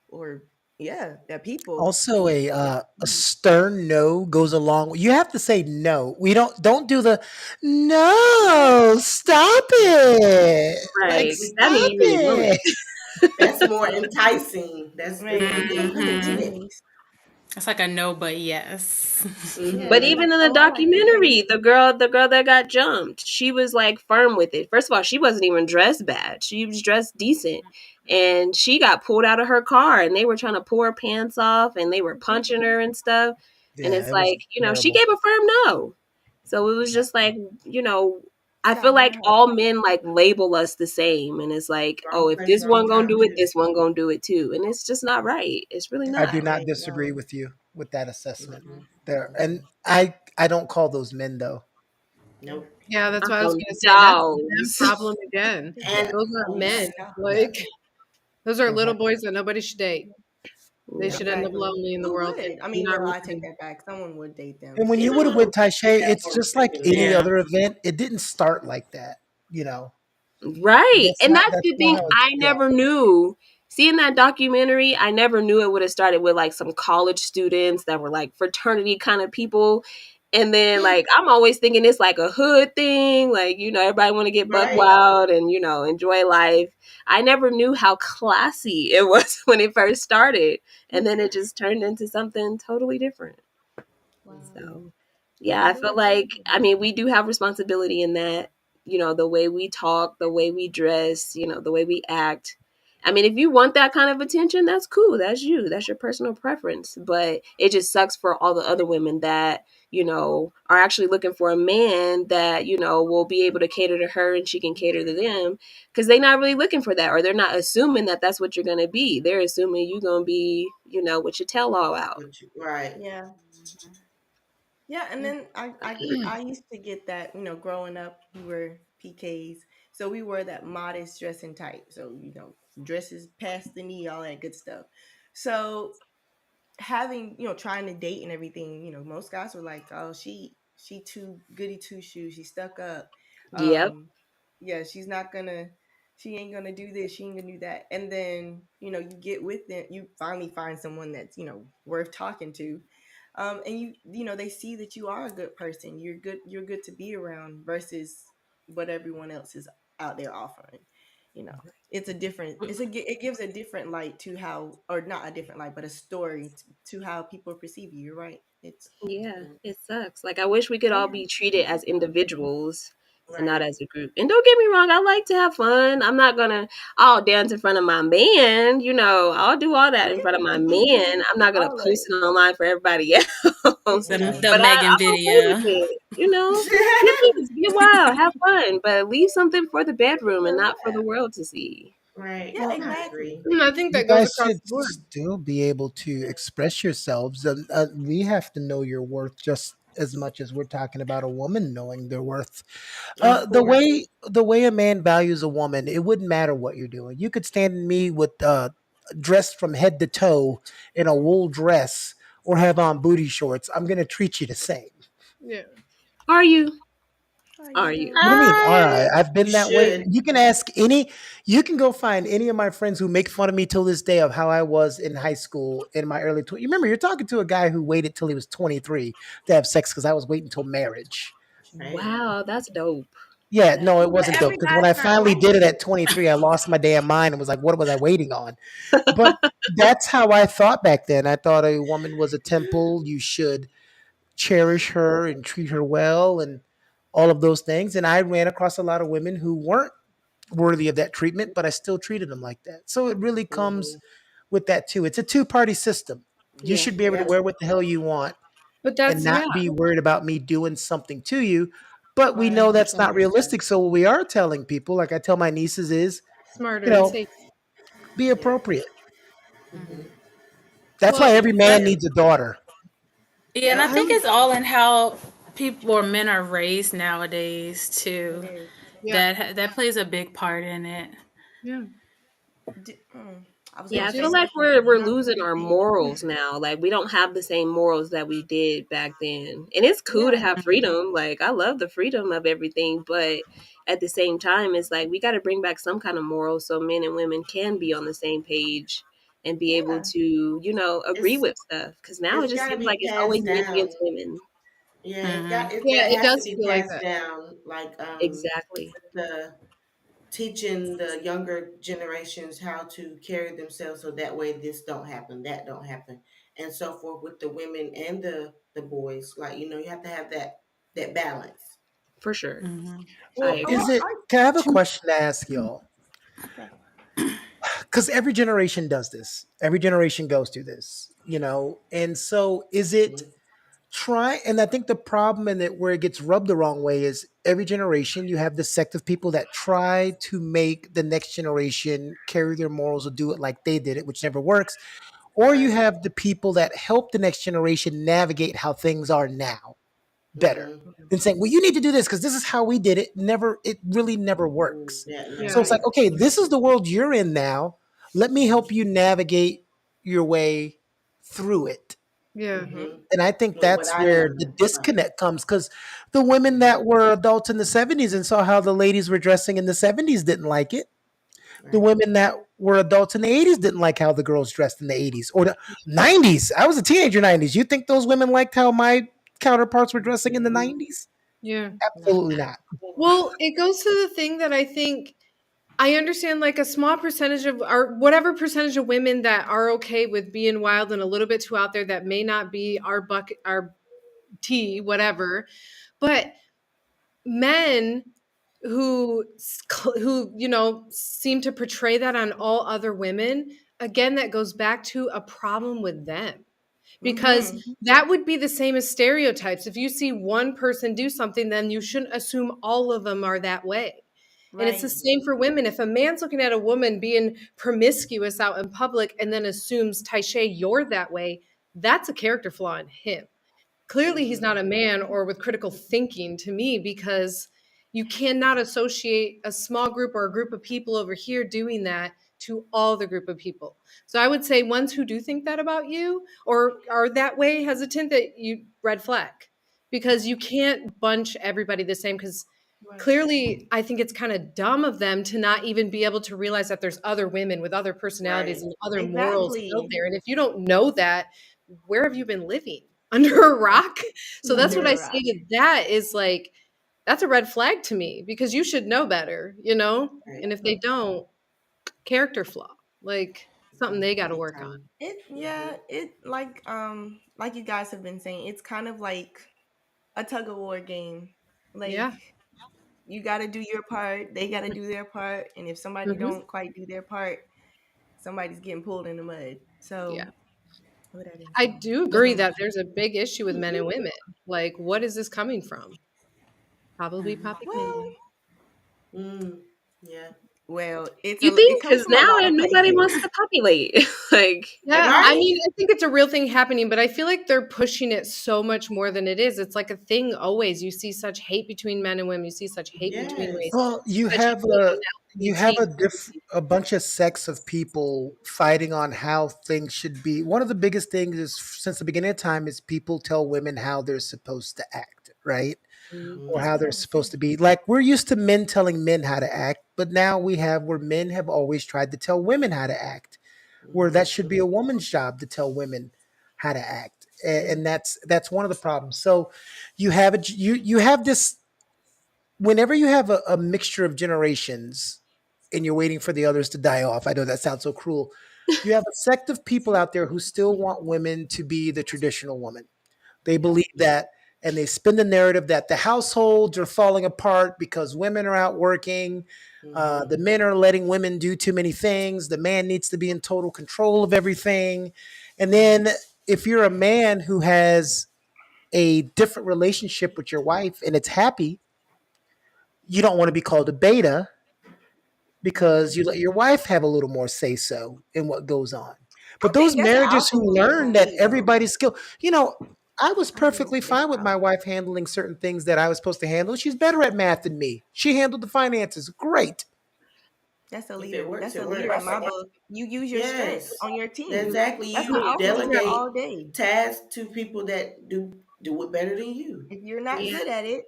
or yeah, that people. Also, a stern no goes along. You have to say no. We don't do the no. Stop it. Like Right. That means stop you really want it. That's more enticing. That's Right. different than Let me a Mm-hmm. no. tease. It's like a no, but yes. it. Yeah, But like, even in the oh, I like your dress. documentary, the girl that got jumped, she was like firm with it. First of all, she wasn't even dressed bad. She was dressed decent. And she got pulled out of her car and they were trying to pull her pants off and they were punching her and stuff. And Yeah, it's it was like, she terrible. gave a firm no. So it was Yeah. just like, She I gotta feel like learn how to all talk. men like label us the same. And it's like, oh, Wrong if place, this wrong one gonna time do it, too. this one gonna do it too. And it's just not right. It's really I That's do not. not right. disagree No. with you with that assessment. Mm-mm. There, and Mm-mm. I don't call those men though. Yeah. Nope. Yeah, that's what I was Oh, gonna say. That's a them dogs. problem again. Yeah, And Those aren't Oh my men. god. yeah. Like those are Uh-huh. little boys that nobody should date. They Yeah. should end up Exactly. lonely in the Who world would? I and mean, not well, I take ready. that back. Someone would date them. And when you even would have went little Taishe, kids have it's more just like respect any than Yeah. other event. It didn't start like that. You know, Right. that's And not that's that's the not thing how it's. I Yeah, never knew. Seeing that documentary, I never knew it would have started with like some college students that were like fraternity kind of people. And then that. like I'm always thinking it's like a hood thing, like everybody want to get buck Right. wild and enjoy life. I never knew how classy it was when it first started, and then it just turned into something totally different. Wow. So, yeah, Yeah, I they feel were like, changing I it. mean, we do have responsibility in that, the way we talk, the way we dress, the way we act. I mean, if you want that kind of attention, that's cool. That's you. That's your personal preference. But it just sucks for all the other women that, are actually looking for a man that, will be able to cater to her and she can cater to them because they're not really looking for that or they're not assuming that that's what you're going to be. They're assuming you're going to be, with your tail all out. Right. Yeah. Yeah, and then I used to get that, growing up, we were PKs. So we wore that modest dressing type. So, dresses past the knee, all that good stuff. So having, trying to date and everything, most guys were like, "Oh, she too goody two shoes. She's stuck up. Yep. Um, yeah, she ain't gonna do this. She ain't gonna do that." And then, you get with it. You finally find someone that's, worth talking to. And they see that you are a good person. You're good to be around versus what everyone else is out there offering. You know, it gives a different light to how, or not a different light, but a story to how people perceive you. You're right. It's Yeah, it sucks. Like I wish we could so all yeah. be treated as individuals and not Right. as a group. And don't get me wrong, I like to have fun. I'm not gonna all dance in front of my man, I'll do all that in front of my man. I'm not gonna All post right. it online for everybody else. The, Mm-mm. the But Megan I'm okay with video. it, Get loose, get wild, have fun, but leave something for the bedroom and not for the Yeah. world to see. Right. Yeah, well, I exactly. agree. I think you that goes guys across should the board. still be able to express yourselves. We have to know your worth just as much as we're talking about a woman knowing their worth. Of The course. way a man values a woman, it wouldn't matter what you're doing. You could stand me with dressed from head to toe in a wool dress or have on booty shorts. I'm gonna treat you the same. Yeah. Are you? Are Are you you? What do you mean? All right, I I've You been that way. should. You can ask any. You can go find any of my friends who make fun of me till this day of how I was in high school in my early 20s. You remember, you're talking to a guy who waited till he was 23 to have sex because I was waiting until marriage. Right. Wow, that's dope. Yeah, That's no, it But wasn't dope every because when guy's I not finally like did it you. at 23, I lost my damn mind and was like, what was I waiting on? But that's how I thought back then. I thought a woman was a temple. You should cherish her and treat her well and all of those things. And I ran across a lot of women who weren't worthy of that treatment, but I still treated them like that. So it really comes Hmm. with that too. It's a two-party system. You yeah, should be able to Yep. wear what the hell you want But and that's not yeah, be worried about me doing something to you. But we know Right. that's not realistic. So what we are telling people, like I tell my nieces, is, you smarter and know, safe. be Yep. appropriate. Hmm. That's why Well, every man But needs a daughter. Yeah, and I yep. I think would it's all in how people or men are raised nowadays It too. is. yeah, That plays a big part in it. yeah. I was yeah. gonna I say feel Just like like we're not losing our everything. morals now. Like we don't have the same morals that we did back then. And it's cool to Yeah. have freedom. Like I love the freedom of everything, but at the same time, it's like we got to bring back some kind of morals so men and women can be on the same page and be able Yeah. to, agree It's with stuff. Because now it it's just got to seems be like it's always passed men down. against women. Yeah, Hmm. yeah, that it has to does be feel like passed that. down. Like Exactly. with the teaching the younger generations how to carry themselves so that way this don't happen, that don't happen, and so forth with the women and the boys. Like you have to have that balance. For sure. Hmm. I Well, Oh, is agree. it? I Can I have a two. question to ask y'all? Okay. Because every generation does this. Every generation goes through this, And so, is it Mhm. try? And I think the problem in it where it gets rubbed the wrong way is every generation you have this sect of people that try to make the next generation carry their morals or do it like they did it, which never works. Or you Right. have the people that help the next generation navigate how things are now better Mm-hmm. than saying, well, you need to do this because this is how we did it. It really never works. That So Yeah, it's never like, works. okay, this is the world you're in now. Let me help you navigate your way through it. yeah, Mm-hmm. And I think With what that's I where know. the Right. disconnect comes because the women Mm-hmm. that were adults in the 70s and saw how the ladies were dressing in the 70s didn't like it. The Right. women that were adults in the 80s didn't like how the girls dressed in the 80s or the 90s. I was a teenager 90s. You think those women liked how my counterparts were dressing in the Mm-mm. 90s? yeah. No. Absolutely not. Well, it goes to the thing that I think I understand like a small percentage of or whatever percentage of women that are okay with being wild and a little bit too out there that may not be our bucket our tea, whatever. But men who seem to portray that on all other women, again that goes back to a problem with them because Mm-hmm. that would be the same as stereotypes. If you see one person do something, then you shouldn't assume all of them are that way. And it's the Right. same for women. If a man's looking at a woman being promiscuous out in public and then assumes, Taisha, you're that way, that's a character flaw in him. Clearly he's Mm-hmm. not a man or with critical thinking to me because you cannot associate a small group or a group of people over here doing that to all the group of people. So I would say ones who do think that about you or are that way hesitant, that you red flag, because you can't bunch everybody the same. Because Right. clearly I think it's kind of dumb of them to not even be able to realize that there's other women with other personalities Right. and other morals out Exactly. there. And if you don't know that, where have you been living? Under a rock? So that's what Under I a say rock. to that is like, that's a red flag to me because you should know better, you know? Right. And if they don't, character flaw, like something they got to Big work on. time. It Mm-hmm. yeah, it like you guys have been saying, it's kind of like a tug of war game. Like Yeah. you got to do your part, they got to do their part, and if somebody Hmm. don't quite do their part, somebody's getting pulled in the mud. So, Yeah. with that being I said, do agree that there's a big issue with men and women. Like, what is this coming from? Probably well, propaganda. Mm. Yeah. You it think? comes Because from a now lot of nobody places. wants to populate. Like, Yeah, I Right. mean, I think it's a real thing happening, but I feel like they're pushing it so much more than it is. It's like a thing always. You see such hate between men and women. You see such hate between Yes. races, Well, you but you have don't a now. You you have take a bunch of sects of people fighting on how things should be. One of the biggest things is since the beginning of time is people tell women how they're supposed to act. right? Mhm. Or Mm-hmm. how That's what they're I was supposed saying. to be. Like we're used to men telling men how to act, but now we have where men have always tried to tell women how to act, where that should Mm-hmm. be a woman's job to tell women how to act. And that's one of the problems. So you have this whenever you have a mixture of generations and you're waiting for the others to die off. I know that sounds so cruel. You have a sect of people out there who still want women to be the traditional woman. They Yep. believe that, and they spin the narrative that the households are falling apart because women are out working. Mm-hmm. The men are letting women do too many things. The man needs to be in total control of everything. And then if you're a man who has a different relationship with your wife and it's happy, you don't want to be called a beta because you let your wife have a little more say so in what goes on. I But those think that's the marriages who opposite for learn that me though. everybody's skill, I was I think perfectly it's fine the with my opposite. wife handling certain things that I was supposed to handle. She's better at math than me. She handled the finances. Great. That's a If it leader. works, That's it a leader in works. my book. You use your strengths Yes, on your team. exactly. That's how You I function Exactly. all delegate day. tasks to people that do it better than you. If you're not Yeah. good at it,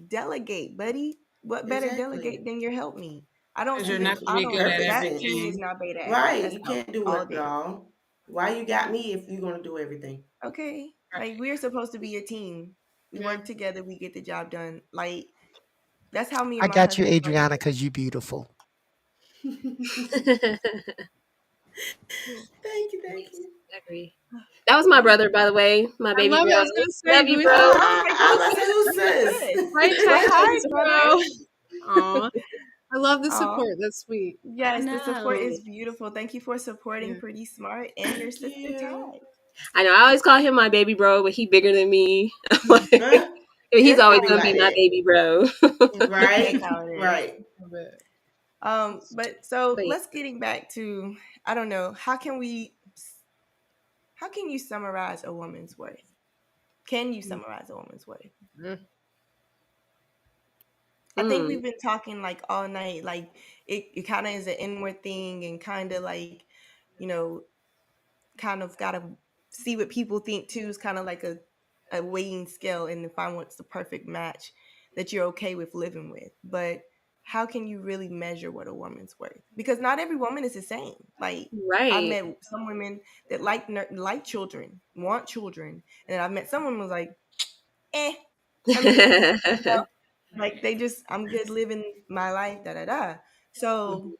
delegate, buddy. What better Exactly. delegate than your help me? I don't Because see you're It not the going to makes I be don't good at perfect that to me is sense. everything. not beta effort. Right. That's You help can't do all it day. all. Why you got me if you're gonna do everything? Okay. Like Right. we're supposed to be a team. We Yeah. work together, we get the job done. Like that's how me I and my got you, husband Adriana, function. because you beautiful. Thank you, thank Yes, you. I agree. That was my brother, by the way, my I baby love it. I bro. was gonna say, Love you, who is bro. that? I was like, I who's was this? who Who's sis? this? Right Well, Texas, hi, brother. bro. Aw. I love the Oh, support. That's sweet. I yes, the support know. is beautiful. Thank you for supporting Yeah. Pretty Smart and your Thank sister you. Ty. I know. I always call him my baby bro, but he bigger than me. Huh? He's That's always how Be it gonna be like my is. that. baby bro. That's Right? how it is. Right. Love it. But so But yeah. let's getting back to I don't know, how can you summarize a woman's worth? Can you summarize a woman's worth? Mm. I think Mm, we've been talking like all night, like it kind of is an inward thing and kind of like, you know, kind of got to see what people think too is kind of like a weighing scale and to find what's the perfect match that you're okay with living with. But how can you really measure what a woman's worth? Because not every woman is the same. Like I've right. met some women that like children, want children, and I've met some women who's like, eh, I'm good. You know, like they just I'm good living my life, da da da. So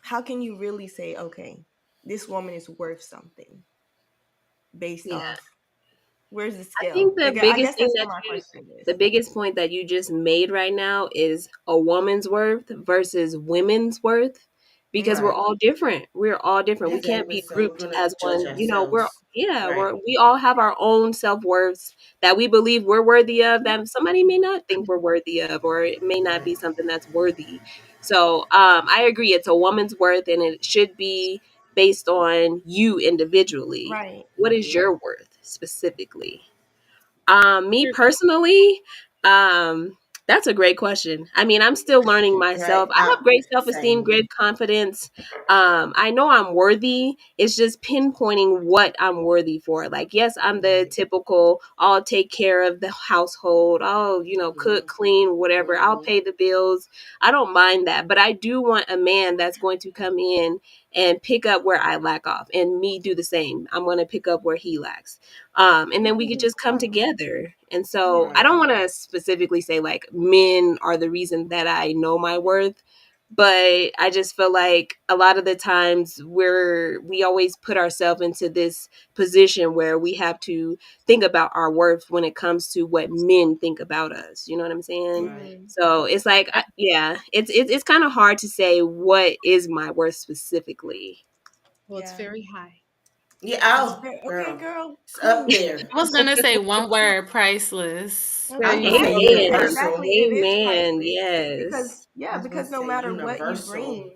how can you really say, okay, this woman is worth something based Yeah. off where's the I scale? think the I biggest guess thing that's that what my you question is. the biggest point that you just made right now is a woman's worth versus women's worth because we're Right. Right. all different. We're all different. We can't Exactly. be So we're grouped gonna as judge one. You know, ourselves. Right. we all have our own self-worths that we believe we're worthy of that somebody may not think we're worthy of or it may not be something that's worthy. So, I agree it's a woman's worth and it should be based on you individually. Right. What is Mm-hmm. your worth specifically? Me Here- personally, um, that's a great question. I mean, I'm still learning Right. myself. I have great self esteem, Same. great confidence. I know I'm worthy. It's just pinpointing what I'm worthy for. Like, yes, I'm the Right. typical, I'll take care of the household. I'll, Mm-hmm. cook, clean, whatever. I'll Mm-hmm. pay the bills. I don't mind that. But I do want a man that's going to come in and pick up where I lack off and me do the same. I'm going to pick up where he lacks, and then we could just come together. And so I Yeah. Right. don't want to specifically say like men are the reason that I know my worth, but I just feel like a lot of the times we always put ourselves into this position where we have to think about our worth when it comes to what men think about us. You know what I'm saying? Right. Mm, So it's like, yeah, it's kind of hard to say what is my worth specifically. Well, it's yeah. very high. Yeah. It's Oh, fair. Okay, girl, girl. it's up Cool. there. I was going to say one word, priceless. There Okay. I'm you gonna say Right. go. Amen. universal. Exactly. It is Amen. priceless. Because Yes. I yeah, was gonna because no say matter what you universal. bring,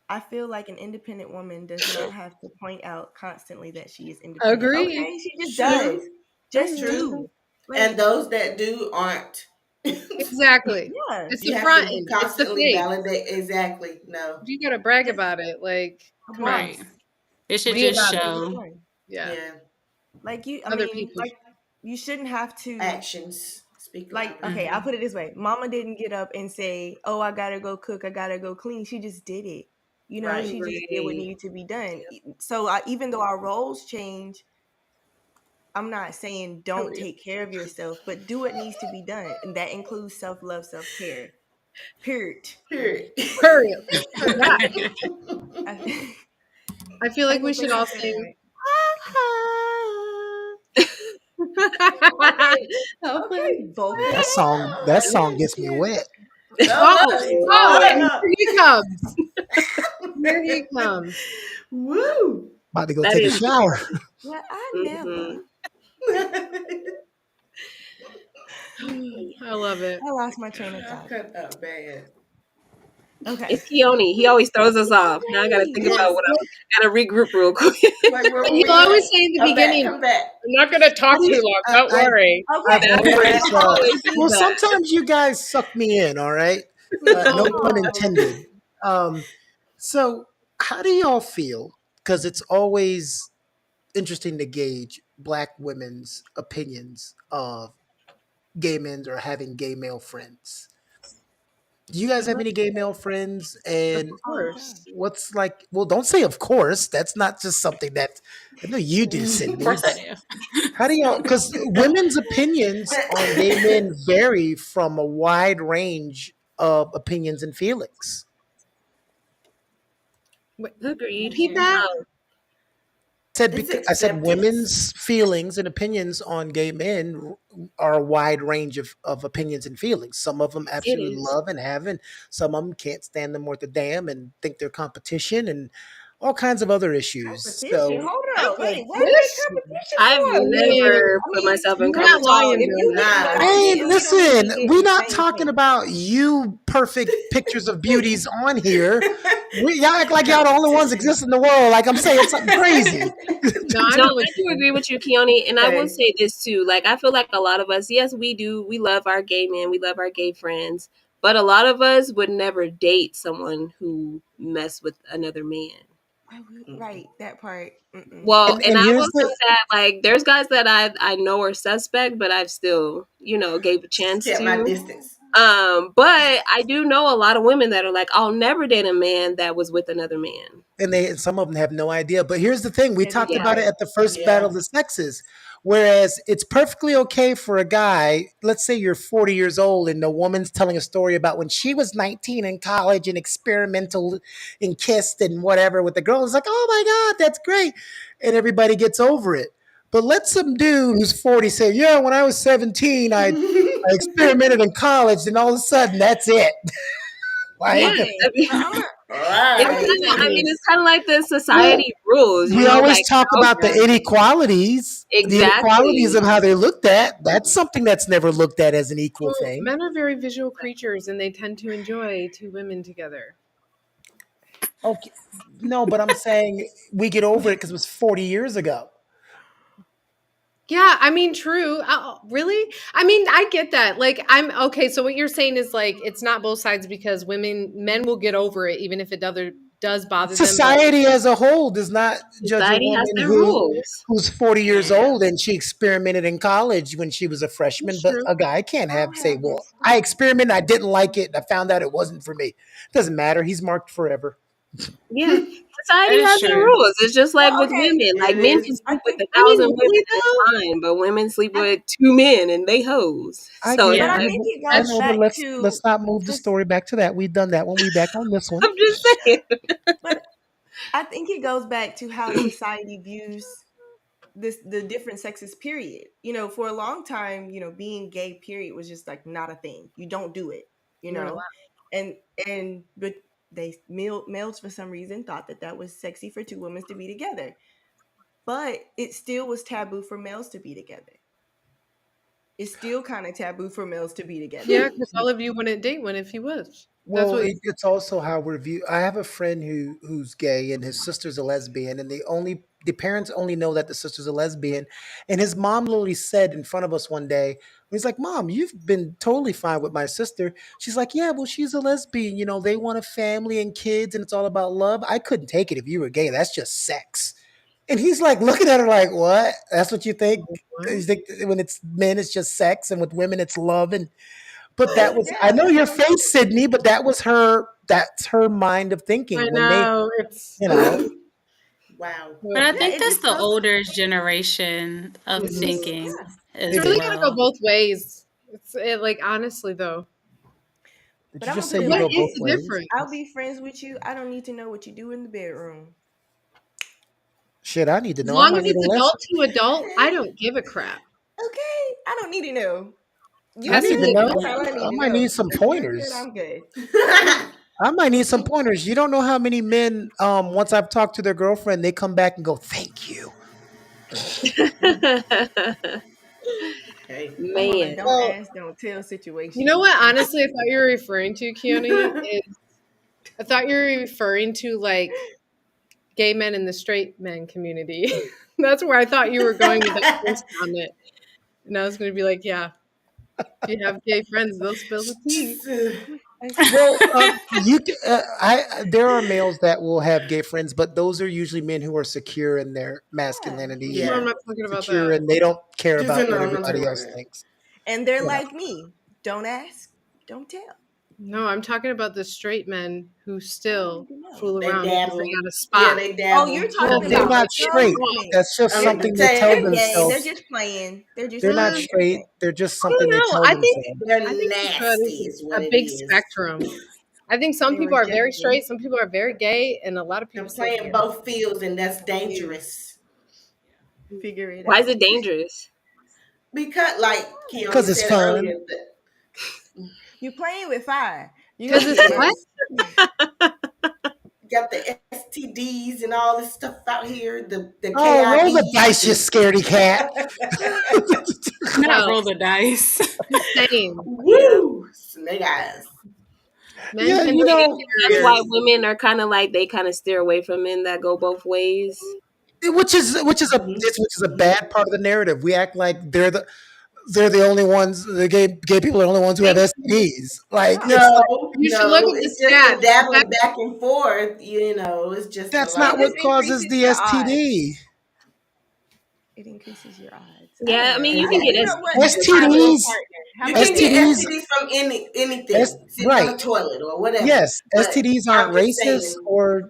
I feel like an independent woman does not have to point out constantly that she is independent. Agreed. Okay, she just True. does. True. That's Just true. do. And Like, those that do aren't. Exactly. yeah, It's You the have front to end. It's the constantly fake. validate. Exactly. No. You gotta brag just about it. Like, come on. Right. once, It should Be once just in about it. season show. one. Yeah. Yeah. Like you, I Other mean, people. like you shouldn't have to, Actions speak like, louder. okay, I'll Hmm. put it this way. Mama didn't get up and say, "Oh, I gotta go cook, I gotta go clean." She just did it. You know, Right. she just did what Right. needed to be done. So even though our roles change, I'm not saying don't Period. take care of yourself, but do what needs to be done. And that includes self love, self care. Period. Period. Period. With that, I, I feel I like ain't we gonna should say I all said it sing. right. Okay, Help us. okay, vocal That song gets me wet. Oh Oh, look, she's oh, fired and up. here he comes. Here he comes. Woo! About to go That take a is shower. Well, I hmm never. I love it. I lost my train of I thought. cut up bad. Okay. It's Keone. He always throws us off. Now I gotta Hey, think well, about Yes. what I gotta regroup real quick. Like where And were he'll we always at? say in the Come back, beginning, come back. I'm not going to talk too long. I, Don't I worry. I've okay. always He always does well, that. sometimes you guys suck me in, all right? No pun intended. Um, so how do y'all feel? Because it's always interesting to gauge black women's opinions of gay men or having gay male friends. Do you guys have any gay male friends? Of And All the time. course. what's like, well, don't say of course. That's not just something that I know you do, Of Cindy. course I But do. how do y'all, because women's opinions on gay men vary from a wide range of opinions and feelings. Wait, Agreed. repeat that? It's I said acceptance. women's feelings and opinions on gay men are a wide range of opinions and feelings. Some of them It absolutely is. love and have, and some of them can't stand them worth a damn and think they're competition and all kinds of other issues. Competition. So Hold on. Wait, what are they Competition. competition I've for? I mean, never I put mean, myself in you're first not of all, lying, competition. if you Billy. get, Nah. hey, we don't need to listen, be getting we're the not same talking thing. about you perfect pictures of beauties on here. Y'all act like y'all the only ones Competition. exist in the world. Like I'm saying something crazy. No, I No, know what I do you agree mean. with you, Keone, and I will Okay. say this too. Like, I feel like a lot of us, yes, we do. We love our gay men. We love our gay friends, but a lot of us would never date someone who messed with another man. Mm-mm. Right, that part. Mm-mm. Well, and And I will here's say the that like there's guys that I know are suspect, but I've still gave a chance Kept my to. distance. But I do know a lot of women that are like, I'll never date a man that was with another man. and some of them have no idea. But here's the thing: we That is talked Yeah, about it right. at the first battle Yeah. of the sexes. Whereas it's perfectly okay for a guy, let's say you're 40 years old and the woman's telling a story about when she was 19 in college and experimental and kissed and whatever with the girl. It's like, oh my God, that's great. And everybody gets over it. But let some dude who's 40 say, yeah, when I was 17, I experimented in college and all of a sudden that's it. yeah. Like, Okay, I mean, so it's I'm gonna Right. just say kind of, I mean, this. it's kind of like the well, society rules, we always like talk about the Yeah. inequalities exactly. of how they're looked at. That's something that's never looked at as an equal Well, thing. men are very visual creatures and they tend to enjoy two women together. Okay, no, but I'm saying we get over it because it was 40 years ago. Yeah, I mean, true. Really? I mean, I get that. Like, I'm okay. So what you're saying is like it's not both sides because men will get over it even if it does bother them. But Society as a whole does not judge a Society has woman their rules. who's 40 years Yeah. old and she experimented in college when she was a freshman. it's But true. a guy can't I don't say, have "Well, this. I experimented, I didn't like it, and I found out it wasn't for me." Doesn't matter. He's marked forever. Yeah. That Society is has their true. rules. It's just like Well, with okay. women. Like It men is. can I sleep with think, a I mean, thousand women really and it's though? fine, but women sleep I, with two men and they hoes. I So get it's but it. I like think it I goes That's know, but back let's to not move the this. story back to that. We've done that one. We back on this one. I'm just saying. But I think it goes back to how society views the different sexes. Period. For a long time, being gay. Period was just like not a thing. You don't do it. You you're allowed. know, and but males for some reason thought that was sexy for two women to be together, but it still was taboo for males to be together. It's still kind of taboo for males to be Yeah, together. because all of you wouldn't date one if he was. That's Well, what. it's also how we're viewed. I have a friend who's gay, and his sister's a lesbian, and the parents only know that the sister's a lesbian. And his mom literally said in front of us one day, he's like, "Mom, you've been totally fine with my sister." She's like, "Yeah, well, she's a lesbian. They want a family and kids, and it's all about love. I couldn't take it if you were gay. That's just sex." And he's like looking at her like, what? That's what you think? What? You think when it's men, it's just sex, and with women, it's love. And but that But was, I Yeah, know that's your what I'm face, saying. Sydney, but that was her. That's her mind of I thinking when they, know it's you know, wow. But I Yeah, think it that's just the comes. older generation of it's mhm, just thinking Yeah, it's as it really is. gotta go well. both ways. Like honestly though, Did but you I'm just gonna say put it you what like go is both this: the ways? I'll difference? be friends with you. I don't need to know what you do in the bedroom. Shit, I need to As know. I long might as need a it's lesson. adult to adult, I don't give a crap. Okay, I don't need to know. You I That's need to good? know. me. That's all I need I to might need know. some You're good. pointers. I'm good. I might need some pointers. You don't know how many men, once I've talked to their girlfriend, they come back and go, "Thank you." Hey. I'm on a Man. don't Well, ask, don't tell you know situation. what? Honestly, I thought you were referring to Keone. Is I thought you were referring to like gay men in the straight men community. That's where I thought you were going with that first comment. And I was going to be like, yeah, if you have gay friends, they'll spill the tea. Well, there are males that will have gay friends, but those are usually men who are secure in their Yeah, masculinity No, and I'm Yeah. not talking about secure, that. and they don't care Just about no, what I'm not talking everybody about else that. thinks. and they're You know, like me. Don't ask, don't tell. No, I'm talking about the straight men who I don't still need to know. fool They around because they dabble. got a Yeah, spot. they Oh, you're dabble. Oh, well, talking they're about no, not those straight. men. That's just I'm They're something just they tell they're saying. gay. They're themselves. just playing. They're just They're not playing. It's straight. okay. They're just I don't something they know. tell themselves. I They're think that nasty, is is what a it big is. spectrum. I think some They're people are very rejecting. straight, some people are very gay, and a lot of They're people still playing care. both fields, and that's You dangerous. figure it Why is out. it dangerous? Because, like Because Keone it's said fun. earlier, You're playing with fire. You're Because gonna it's get what? burnt. yes, you got the STDs and all this stuff out here, the Oh, roll the KIVs. dice, you scaredy cat. Not No, roll the dice. same. Yeah. Woo! Snake eyes. Men Yeah, tend you to So be you know, think that's why carriers. women are kind of like they kind of steer away from men that go both ways? which is a Hmm. bad part of the narrative. We act like they're the only ones. The gay people are the only ones who have Thank you. STDs. Like it's like No, You should look no, at the it's just the stats. dabbling back and forth. You know, it's just a that's It not lot what of. just causes increases the your odds. STD. It increases your odds. I don't Yeah, I mean know. you can get You S know what? Just find a little STDs, partner. How You about can that? get STDs, STDs from anything, sitting on right? the toilet or whatever. Yes, But STDs I'm aren't just racist saying, or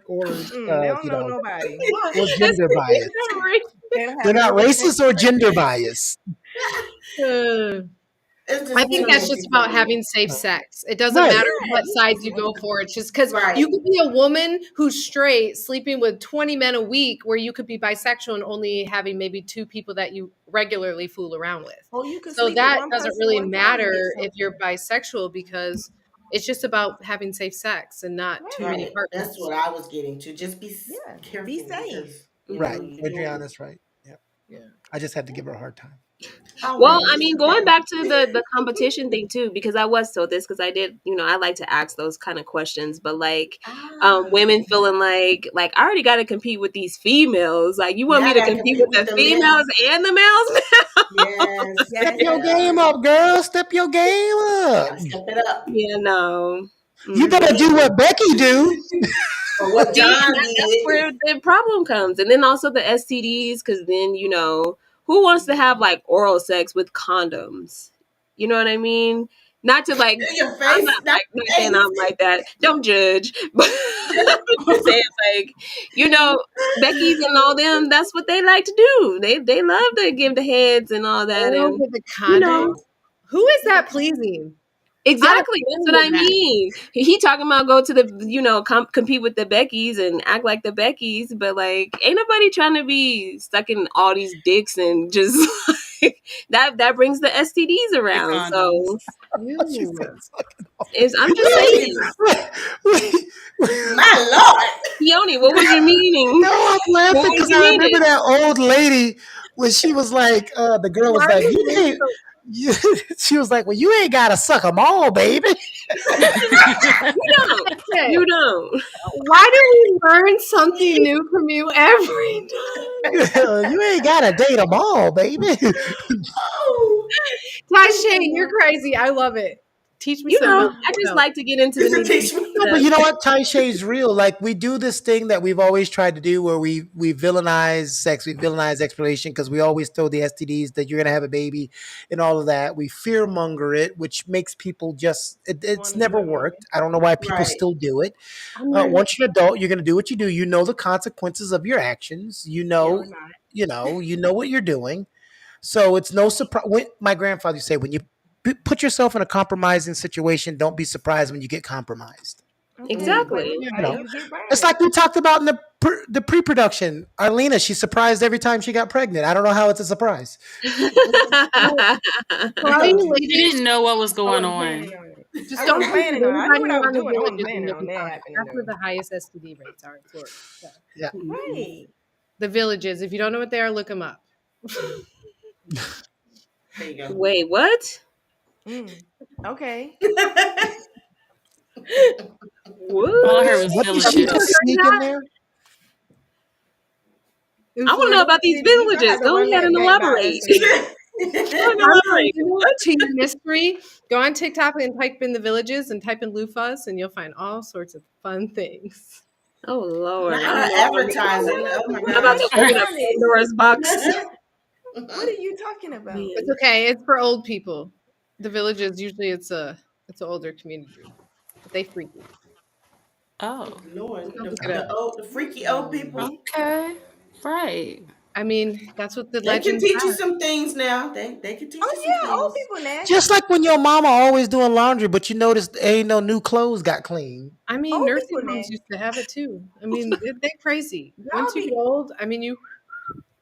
They don't know nobody. or That's gender biased. They don't They're have no not respect racist or for gender person. biased. it's I just think too that's many just about people. having safe sex. It doesn't Right. matter what Yes. side you go for. It's just because Right. you could be a woman who's straight, sleeping with 20 men a week, where you could be bisexual and only having maybe two people that you regularly fool around with. Or you could So sleep with that one doesn't person really one time and get matter if you're something. bisexual because it's just about having safe sex and not too Right. many Right. That's partners. what I was getting to. Just be Yeah. Be careful safe. because Right. you're doing Adriana's right. Yeah. Yeah. I just had to give her a hard time. Well, I always mean, going back to the competition thing too, because I was told this because I did, I like to ask those kind of questions, but like, ah. women feeling like I already got to compete with these females. Like, you want Now me I to gotta compete compete with with the the men. females and the males? Yes. Step Yes. your game Yeah. up, girl. Step your game up. Gotta step it up. Yeah, no. You better Mm-mm. do what Becky do. Or what See, John that's did. where the problem comes, and then also the STDs, because then who wants to have like oral sex with condoms? You know what I mean? Not to like, In your I'm face, not not like not saying face. I'm like that. Don't judge, but I'm just saying like, Becky's and all them. That's what they like to do. They love to give the heads and all that, Oh, and with the you condom? know. Who is that pleasing? I'm Exactly. That's cool what with I that. mean. He talking about go to the, compete with the Beckys and act like the Beckys, but like, ain't nobody trying to be stuck in all these dicks and just like that brings the STDs The around. condoms. So She Ew. said, "Sucking all the-" I'm just Wait, saying, wait, wait. My Lord. Keone, what was your meaning? No, I'm What laughing was because your I remember meaning? that old lady when she was like, the girl Why was are like, you you being ain't. so You, she was like, well, you ain't gotta suck them all, baby. You don't. okay? You don't. Why do we learn something new from you every time? You ain't gotta date them all, baby. Oh. Tashay, you're crazy. I love it. Teach me You something know, about I just milk. like to get into the nitty Teach gritty me. No, but stuff. you know what? Taisha's real. Like we do this thing that we've always tried to do, where we villainize sex, we villainize exploration, because we always throw the STDs that you're gonna have a baby, and all of that. We fear monger it, which makes people just it's Want to do never it anyway. worked. I don't know why people Right. still do it. I'm not. Once you're an adult, you're gonna do what you do. You know the consequences of your actions. Yeah, we're not. You know what you're doing. So it's no surprise. My grandfather used to say, when you put yourself in a compromising situation, don't be surprised when you get compromised. Okay, but Exactly. You know, you get it's burned. like we talked about in the pre-production. Arlena, she's surprised every time she got pregnant. I don't know how it's a surprise. Well, for I all told you you. She ladies, didn't know what was I going wasn't planning on. on it. just I don't wasn't think planning on it. I knew what anybody I was on the doing. I wasn't villages in planning on Macon that County. happening That's where though. the highest STD rates are in Florida. So, Yeah. Right. the villages, if you don't know what they are, look them up. There you go. Wait, what? Mm. Okay. All I What? heard was What did Have she you ever just villages. heard of sneak in that? there? In I want to know Florida? about these You gonna villages. have to Go run ahead that and back by us elaborate. again. Go ahead and I'm telling elaborate. you, What? to your mystery, go on TikTok and type in the villages and type in loofahs, and you'll find all sorts of fun things. Oh Lord, I don't Not know if I'm ready for advertising. that. Oh my I'm about to gosh. All open right. up Run it. Pandora's box. What are you talking about? It's Man. okay. It's for old people. The villages usually it's an older community, but they freaky. Oh, Just Lord, look it up. the freaky old people. okay. Right. I mean, that's what the They can legends teach you are. some things now. They can teach Oh you some yeah, old things. people Just nasty. like when your mama always doing laundry, but you notice ain't no new clothes got clean. I mean, Old nursing people homes used nasty. to have it too. I mean, they're crazy. Y'all Once you get be old, I mean, you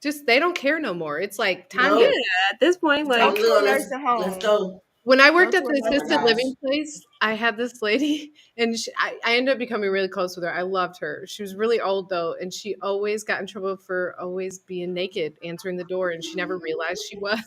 just they don't care no more. It's like time Yeah, to. Nope. at this point, It's like, go like, to a look, nursing let's home. go. When I Go worked to at a the Oh my nursing assisted home. gosh. living place, I had this lady, and I ended up becoming really close with her. I loved her. She was really old though, and she always got in trouble for always being naked, answering the door, and she never realized she was.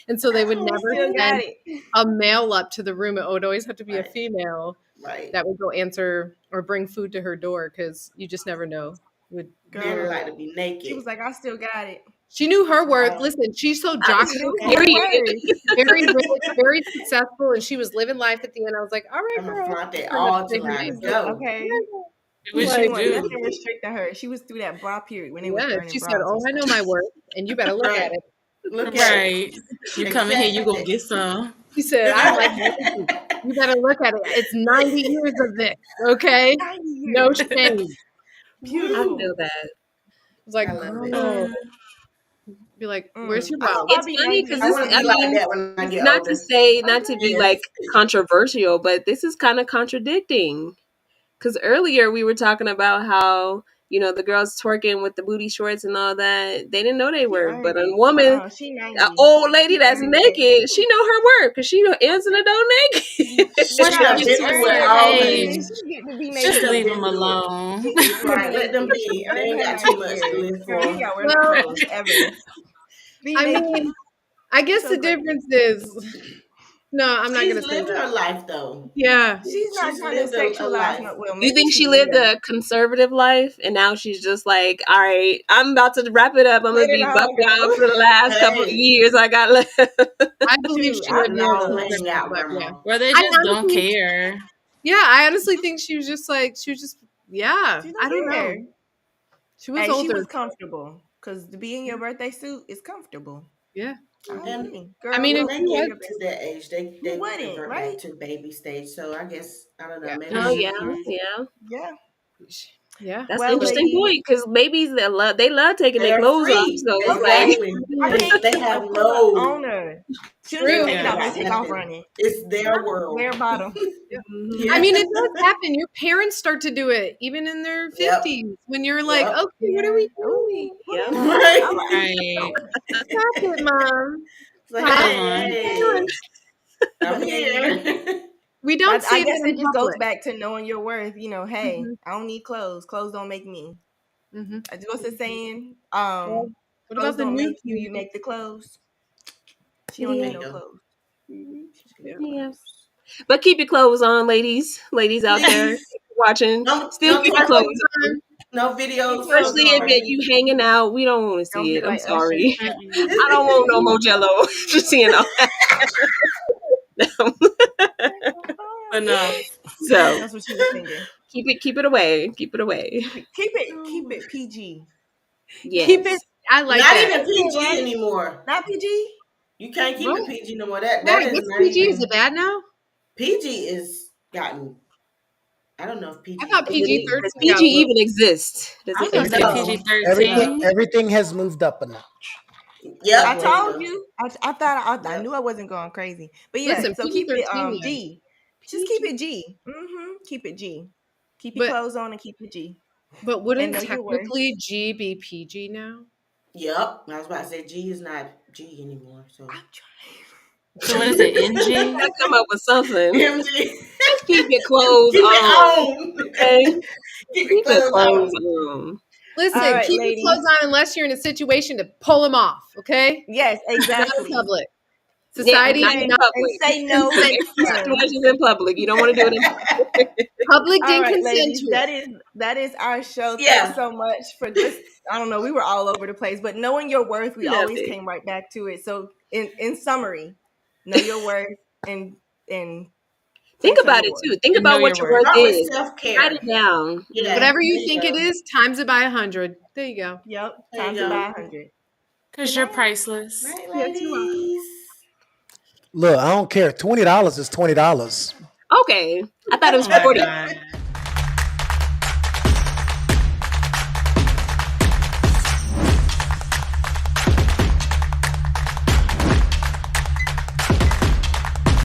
And so they would She never still got send it. a male up to the room. It would always have to be a Right. female Right. that would go answer or bring food to her door because you just never know. Would be Men Girl. like to be She naked. was like, I still got it. she knew her That's worth. wild. Listen, she's so I jock She was knew okay, her period. worth. very rich, very successful, and she was living life at the end. I was like, all right, I'm gonna girl. flaunt that Turn up all the till I music. go. Okay. Do She what didn't you Like, want do. nothing restricting her. She was through that bra period when they was yeah, burning she said, bras "Oh, and I stuff. know my worth, and you better look at Right. it." Look at it. Right. You come in here, you Accept gonna it. get some. She said, "I like everything. You better look at it. It's 90 years of this, okay? 90 No years. shame." I Beautiful. feel that. I was like, I love it. "Girl," Uh, be like, "Where's your I hope wealth?" I'll It's be funny 90 because I this, want to I be again. like mean, that when I get not to older. say, not to be Okay. Yes. like controversial, but this is kind of contradicting. Because earlier we were talking about how, the girls twerking with the booty shorts and all that, they didn't know they She were. But earned a it. woman, She an 90. old lady She that's earned it. naked, she know her work because she answering the door naked. when She she Child, done gets she been to a through earned it certain her all, naked. age, honey. She get to be She just naked. done leave them been through it. alone. She get to be Right. Let them naked. be. She They earned ain't her got too 90 much to years. live Girl, you for. ain't got to wear no Well, clothes ever. Be I naked. mean, I guess So the great. difference is, no, I'm not She's gonna say lived that. her life though. Yeah, She's not She's trying to lived a sexualize life. no. Well, You maybe think she she lived is. a conservative life and now she's just like, all right, I'm about to wrap it up. I'm Let gonna it be all buck wild go. for the last couple of Hey, years I got left. I believe Shoot, she I lived think more no, so. hang conservative, out, but yeah, grandma. Where they I just don't honestly, care. yeah, I honestly think she was just like she was just, yeah, She I don't don't know. care. She was Hey, she older, was comfortable because to be in yeah, your birthday suit is comfortable. yeah. I And agree. I Girl, mean, when and go she they be in was, get your to best. that age, You they wouldn't, revert right? back to baby stage. So I guess I don't know. yeah, Maybe Oh she yeah, Hmm. yeah. Yeah. yeah. That's an Well, interesting ladies, point because babies they love taking their they're clothes off. free. So it's like, okay. Exactly. I They can't they have pull up no on her. As soon as they you True. don't take it care off, Yeah. they about take off nothing. running. It's their Bare world. bottom. mhm. I Yeah. mean, it does happen. Your parents start to do it even in their Yep. 50s when you're like, Yep. okay, what are Yeah. we Ooh, doing? who Yep. they want? I Right. like. Right. Stop it, mom. It's like, Huh? Come hey, on. What are you hey, doing? I'm But here. We don't but I say that guess in it just goes public. back to knowing your worth. Hey, Hmm. I don't need clothes. Clothes don't make me. Hmm. What's it saying? Well, what Clothes about the don't new make you. You make the clothes. She don't There Yeah, need you no go. clothes. She don't need Yeah. no yeah. clothes. But keep your clothes on, ladies out there Please. watching. No Still no keep your twerking. clothes on, No Keep videos. No clothes especially if on. twerking. you hanging out. We don't want to Don't see be it. I'm like Usher. sorry. Mm-mm. I don't want no more Jello. Just seeing all that. enough. So That's what she was thinking. keep it away. Keep it away. Keep it PG. Keep it. Yes. I like Not that. even That's it, PG right? anymore. Not PG. You can't keep What? it PG no more. That Wait, is what's not PG? Is it even bad now? PG is gotten. I don't know if I PG thought is PG PG. Does 13 got PG low. even exist? Does I it was gonna say Everything, exist? PG No. everything, 13. everything has moved up a notch. Yep, I there you told go. you. I thought I Yep. knew I wasn't going crazy. But yeah, Listen, so PG keep it 13 now. G. Just keep PG. it G. Keep it G. Keep your But clothes on and keep it G. And wouldn't know your worth. technically G be PG now? Yep. I was about to say G is not G anymore. So I'm trying. So what is it? NG? Gotta come up with something. MG. Just keep your clothes Keep it on. on. Okay? Keep your Keep your clothes clothes on. on. All Listen, right, keep your ladies. clothes on unless you're in a situation to pull them off, okay? Yes, Not in exactly. public. Yeah, Society not do Okay. in not And public. say no consent next No to it. term. situations in public. You don't want to do it in public. Public All didn't right, consent ladies, to it. that is our show. Thanks Yeah. so much for just I don't know, we were all over the place, but knowing your worth, we Love always it. came right back to it. So in summary, know your worth and Think take some about it reward. too. Think And know about your what your worth. worth Start with is. self Write care. it down. Yeah. Whatever There you you think it go. is, times it by 100. There you go. Yep, There you times it go. by 100. Good Because you're night. priceless. Night, Yes, you're welcome. ladies. Look, I don't care. $20 is $20. Okay. I thought it Oh was my 40. God.